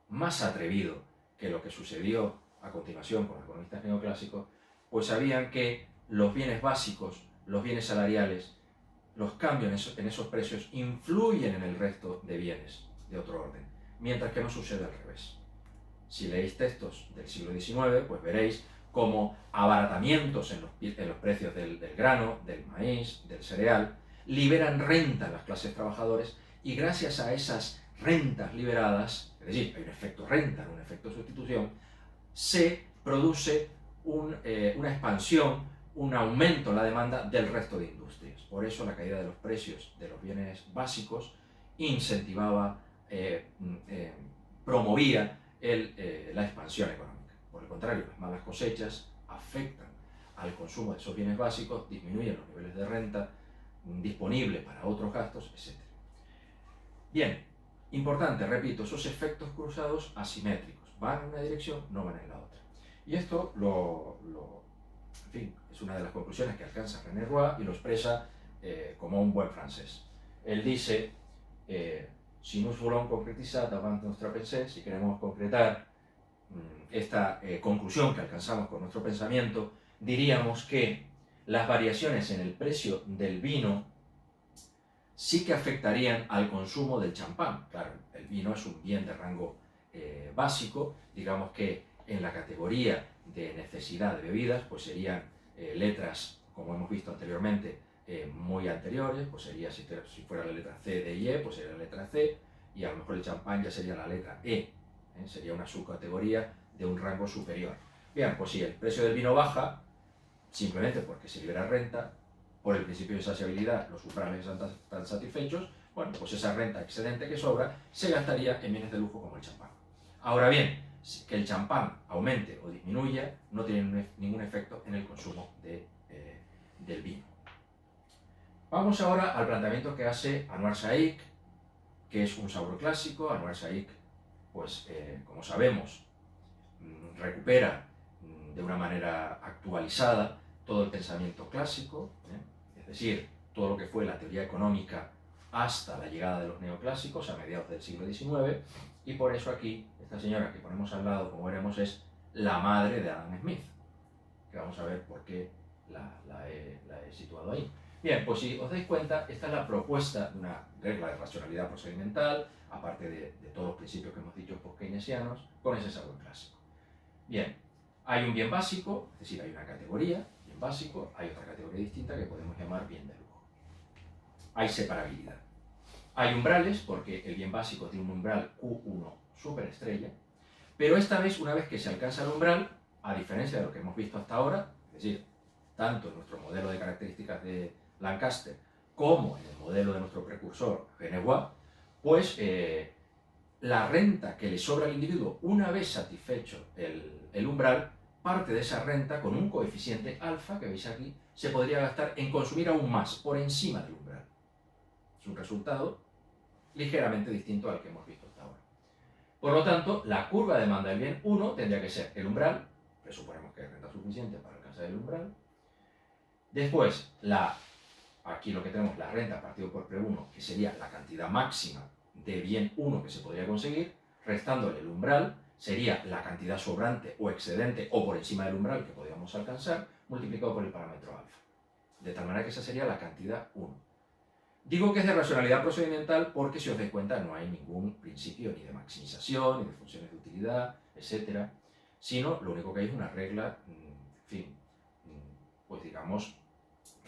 más atrevido que lo que sucedió a continuación con los economistas neoclásicos, pues sabían que los bienes básicos, los bienes salariales, los cambios en esos precios influyen en el resto de bienes de otro orden, mientras que no sucede al revés. Si leéis textos del siglo XIX, pues veréis como abaratamientos en los precios del grano, del maíz, del cereal, liberan renta a las clases trabajadoras y gracias a esas rentas liberadas, es decir, hay un efecto renta, un efecto sustitución, se produce una expansión, un aumento en la demanda del resto de industrias. Por eso la caída de los precios de los bienes básicos incentivaba, promovía la expansión económica. Por el contrario, las malas cosechas afectan al consumo de esos bienes básicos, disminuyen los niveles de renta disponible para otros gastos, etc. Bien, importante, repito, esos efectos cruzados asimétricos. Van en una dirección, no van en la otra. Y esto en fin, es una de las conclusiones que alcanza René Roy y lo expresa como un buen francés. Él dice, si nous voulons concrétiser avant notre pensée, si queremos concretar esta conclusión que alcanzamos con nuestro pensamiento, diríamos que las variaciones en el precio del vino sí que afectarían al consumo del champán. Claro, el vino es un bien de rango básico, digamos que en la categoría de necesidad de bebidas, pues serían letras, como hemos visto anteriormente, muy anteriores, pues sería, si fuera la letra C, D y E, pues sería la letra C, y a lo mejor el champán ya sería la letra E, sería una subcategoría de un rango superior. Bien, pues si el precio del vino baja, simplemente porque se libera renta, por el principio de saciabilidad, los umbrales están satisfechos, bueno, pues esa renta excedente que sobra se gastaría en bienes de lujo como el champán. Ahora bien, que el champán aumente o disminuya no tiene ningún efecto en el consumo del vino. Vamos ahora al planteamiento que hace Anwar Shaikh, que es un sabor clásico. Anwar Shaikh, pues como sabemos, recupera de una manera actualizada todo el pensamiento clásico, es decir, todo lo que fue la teoría económica hasta la llegada de los neoclásicos a mediados del siglo XIX, y por eso aquí esta señora que ponemos al lado, como veremos, es la madre de Adam Smith, que vamos a ver por qué la he situado ahí. Bien, pues si os dais cuenta, esta es la propuesta de una regla de racionalidad procedimental, aparte de todos los principios que hemos dicho post-keynesianos, con ese sabor clásico. Bien, hay un bien básico, es decir, hay una categoría, bien básico, hay otra categoría distinta que podemos llamar bien de lujo. Hay separabilidad. Hay umbrales, porque el bien básico tiene un umbral Q1 superestrella, pero esta vez, una vez que se alcanza el umbral, a diferencia de lo que hemos visto hasta ahora, es decir, tanto en nuestro modelo de características de Lancaster como en el modelo de nuestro precursor Genevois, pues la renta que le sobra al individuo una vez satisfecho el umbral, parte de esa renta con un coeficiente alfa, que veis aquí, se podría gastar en consumir aún más, por encima del umbral. Es un resultado ligeramente distinto al que hemos visto hasta ahora. Por lo tanto, la curva de demanda del bien 1 tendría que ser el umbral, presuponemos que hay renta suficiente para alcanzar el umbral. Después, aquí lo que tenemos, la renta partido por P1, que sería la cantidad máxima de bien 1 que se podría conseguir, restándole el umbral, sería la cantidad sobrante o excedente o por encima del umbral que podríamos alcanzar, multiplicado por el parámetro alfa. De tal manera que esa sería la cantidad 1. Digo que es de racionalidad procedimental porque, si os dais cuenta, no hay ningún principio ni de maximización, ni de funciones de utilidad, etc., sino lo único que hay es una regla, en fin, pues digamos,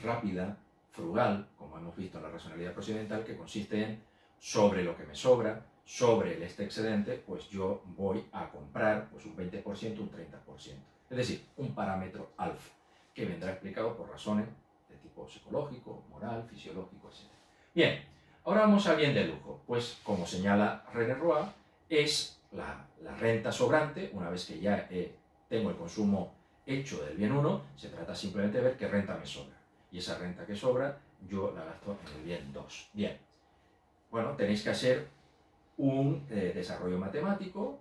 rápida, frugal, como hemos visto en la racionalidad procedimental, que consiste en, sobre lo que me sobra, sobre este excedente, pues yo voy a comprar pues un 20%, un 30%. Es decir, un parámetro alfa, que vendrá explicado por razones de tipo psicológico, moral, fisiológico, etc. Bien, ahora vamos al bien de lujo. Pues, como señala René Roy, es la renta sobrante. Una vez que ya tengo el consumo hecho del bien 1, se trata simplemente de ver qué renta me sobra. Y esa renta que sobra, yo la gasto en el bien 2. Bien, bueno, tenéis que hacer un desarrollo matemático,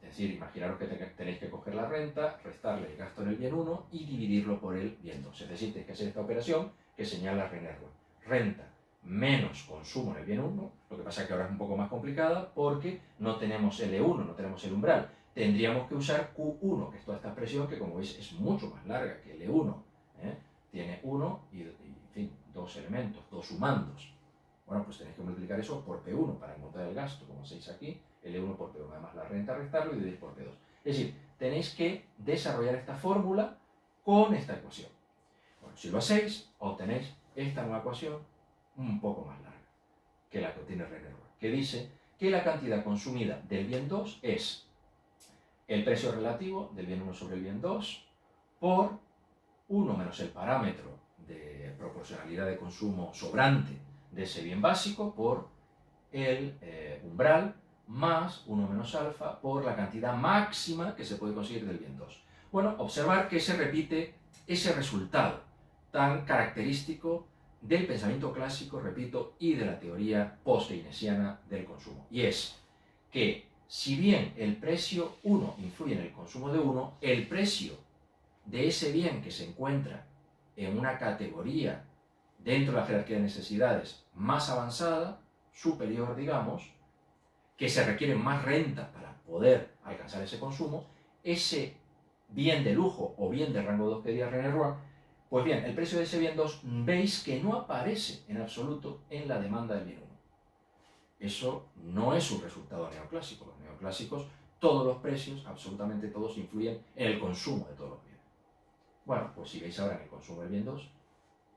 es decir, imaginaros que tenéis que coger la renta, restarle el gasto en el bien 1 y dividirlo por el bien 2. Es decir, tenéis que hacer esta operación que señala René Roy. Renta menos consumo en el bien 1, lo que pasa es que ahora es un poco más complicada porque no tenemos L1, no tenemos el umbral. Tendríamos que usar Q1, que es toda esta expresión que, como veis, es mucho más larga que L1. Tiene 1 y, en fin, dos elementos, dos sumandos. Bueno, pues tenéis que multiplicar eso por P1 para encontrar el gasto, como hacéis aquí, L1 por P1, además la renta restarlo y dividir por P2. Es decir, tenéis que desarrollar esta fórmula con esta ecuación. Bueno, si lo hacéis, obtenéis esta nueva ecuación un poco más larga que la que obtiene René Roy, que dice que la cantidad consumida del bien 2 es el precio relativo del bien 1 sobre el bien 2 por 1 menos el parámetro de proporcionalidad de consumo sobrante de ese bien básico por el umbral más 1 menos alfa por la cantidad máxima que se puede conseguir del bien 2. Bueno, observar que se repite ese resultado tan característico del pensamiento clásico, repito, y de la teoría post-keynesiana del consumo. Y es que, si bien el precio 1 influye en el consumo de 1, el precio de ese bien que se encuentra en una categoría dentro de la jerarquía de necesidades más avanzada, superior, digamos, que se requiere más renta para poder alcanzar ese consumo, ese bien de lujo o bien de rango 2 que diría René Roy, pues bien, el precio de ese bien 2 veis que no aparece en absoluto en la demanda del bien 1. Eso no es un resultado neoclásico. Los neoclásicos, todos los precios, absolutamente todos, influyen en el consumo de todos los bienes. Bueno, pues si veis ahora en el consumo del bien 2,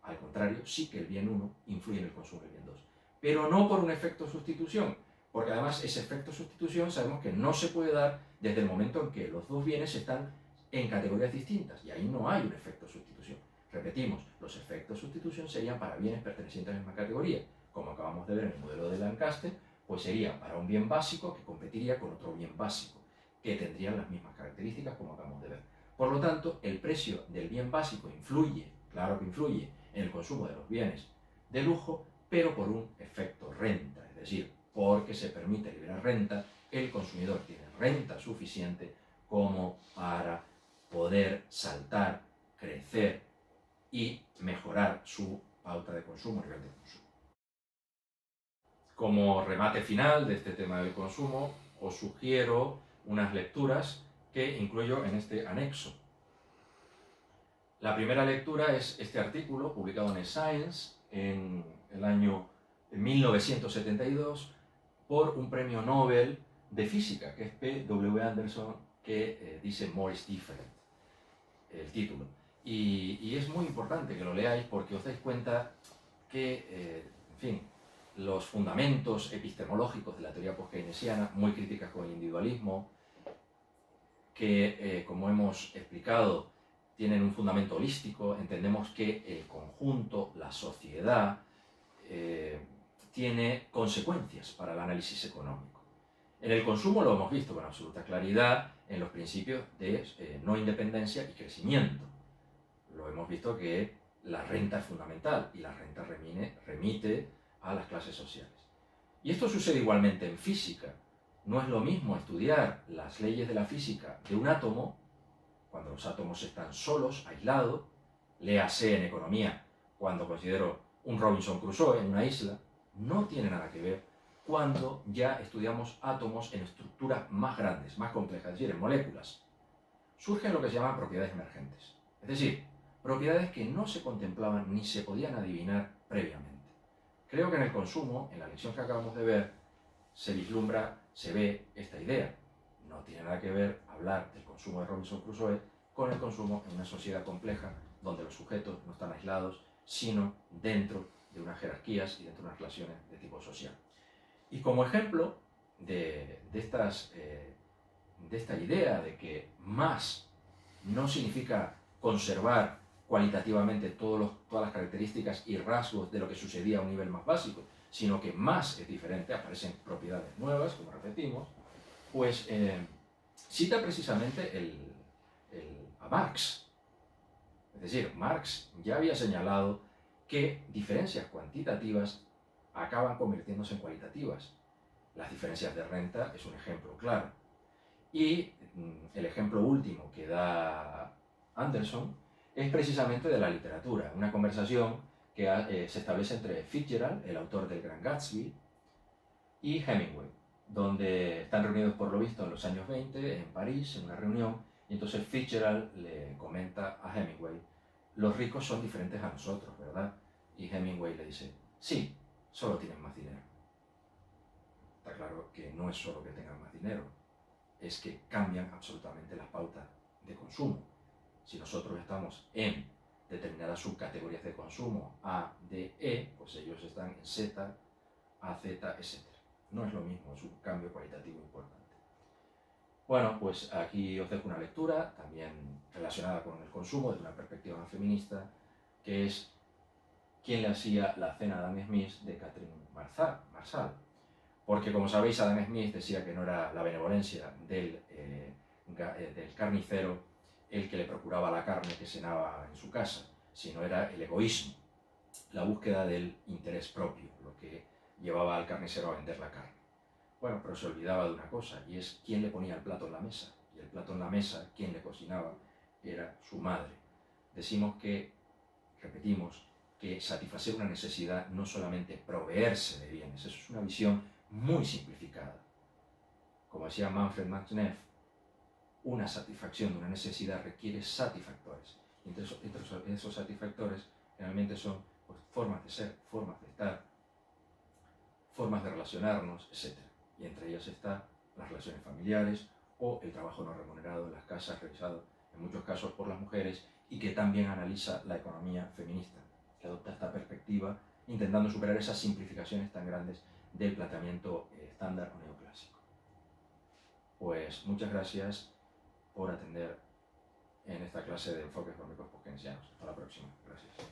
al contrario, sí que el bien 1 influye en el consumo del bien 2. Pero no por un efecto sustitución, porque además ese efecto sustitución sabemos que no se puede dar desde el momento en que los dos bienes están en categorías distintas, y ahí no hay un efecto sustitución. Repetimos, los efectos sustitución serían para bienes pertenecientes a la misma categoría. Como acabamos de ver en el modelo de Lancaster, pues sería para un bien básico que competiría con otro bien básico, que tendrían las mismas características como acabamos de ver. Por lo tanto, el precio del bien básico influye, claro que influye, en el consumo de los bienes de lujo, pero por un efecto renta, es decir, porque se permite liberar renta, el consumidor tiene renta suficiente como para poder saltar, crecer y mejorar su pauta de consumo, nivel de consumo. Como remate final de este tema del consumo, os sugiero unas lecturas que incluyo en este anexo. La primera lectura es este artículo publicado en Science en el año 1972 por un premio Nobel de física, que es P. W. Anderson, que dice More is Different, el título. Y es muy importante que lo leáis porque os dais cuenta que, en fin, los fundamentos epistemológicos de la teoría post-keynesiana, muy críticas con el individualismo, que, como hemos explicado, tienen un fundamento holístico. Entendemos que el conjunto, la sociedad, tiene consecuencias para el análisis económico. En el consumo lo hemos visto con absoluta claridad en los principios de no independencia y crecimiento. Lo hemos visto que la renta es fundamental y la renta remite a las clases sociales. Y esto sucede igualmente en física. No es lo mismo estudiar las leyes de la física de un átomo, cuando los átomos están solos, aislados, léase en economía, cuando considero un Robinson Crusoe en una isla, no tiene nada que ver cuando ya estudiamos átomos en estructuras más grandes, más complejas, es decir, en moléculas. Surgen lo que se llaman propiedades emergentes, es decir, propiedades que no se contemplaban ni se podían adivinar previamente. Creo que en el consumo, en la lección que acabamos de ver, se vislumbra, se ve esta idea. No tiene nada que ver hablar del consumo de Robinson Crusoe con el consumo en una sociedad compleja donde los sujetos no están aislados, sino dentro de unas jerarquías y dentro de unas relaciones de tipo social. Y como ejemplo de esta idea de que más no significa conservar cualitativamente todas las características y rasgos de lo que sucedía a un nivel más básico, sino que más es diferente, aparecen propiedades nuevas, como repetimos, pues cita precisamente a Marx. Es decir, Marx ya había señalado que diferencias cuantitativas acaban convirtiéndose en cualitativas. Las diferencias de renta es un ejemplo claro. Y el ejemplo último que da Anderson es precisamente de la literatura, una conversación que se establece entre Fitzgerald, el autor del Gran Gatsby, y Hemingway, donde están reunidos por lo visto en los años 20 en París, en una reunión, y entonces Fitzgerald le comenta a Hemingway: los ricos son diferentes a nosotros, ¿verdad? Y Hemingway le dice: sí, solo tienen más dinero. Está claro que no es solo que tengan más dinero, es que cambian absolutamente las pautas de consumo. Si nosotros estamos en determinadas subcategorías de consumo A, D, E, pues ellos están en Z, A, Z, etc. No es lo mismo, es un cambio cualitativo importante. Bueno, pues aquí os dejo una lectura también relacionada con el consumo desde una perspectiva más feminista, que es ¿Quién le hacía la cena a Adam Smith?, de Catherine Marsal. Porque, como sabéis, Adam Smith decía que no era la benevolencia del carnicero el que le procuraba la carne que cenaba en su casa, sino era el egoísmo, la búsqueda del interés propio, lo que llevaba al carnicero a vender la carne. Bueno, pero se olvidaba de una cosa, y es quién le ponía el plato en la mesa. Y el plato en la mesa, quien le cocinaba, era su madre. Decimos que, repetimos, que satisfacer una necesidad no solamente proveerse de bienes, eso es una visión muy simplificada. Como decía Manfred Max Neff, una satisfacción de una necesidad requiere satisfactores. Y entre esos satisfactores generalmente son pues, formas de ser, formas de estar, formas de relacionarnos, etc. Y entre ellas están las relaciones familiares o el trabajo no remunerado en las casas, realizado en muchos casos por las mujeres, y que también analiza la economía feminista, que adopta esta perspectiva intentando superar esas simplificaciones tan grandes del planteamiento estándar o neoclásico. Pues muchas gracias por atender en esta clase de enfoques económicos keynesianos. Hasta la próxima. Gracias.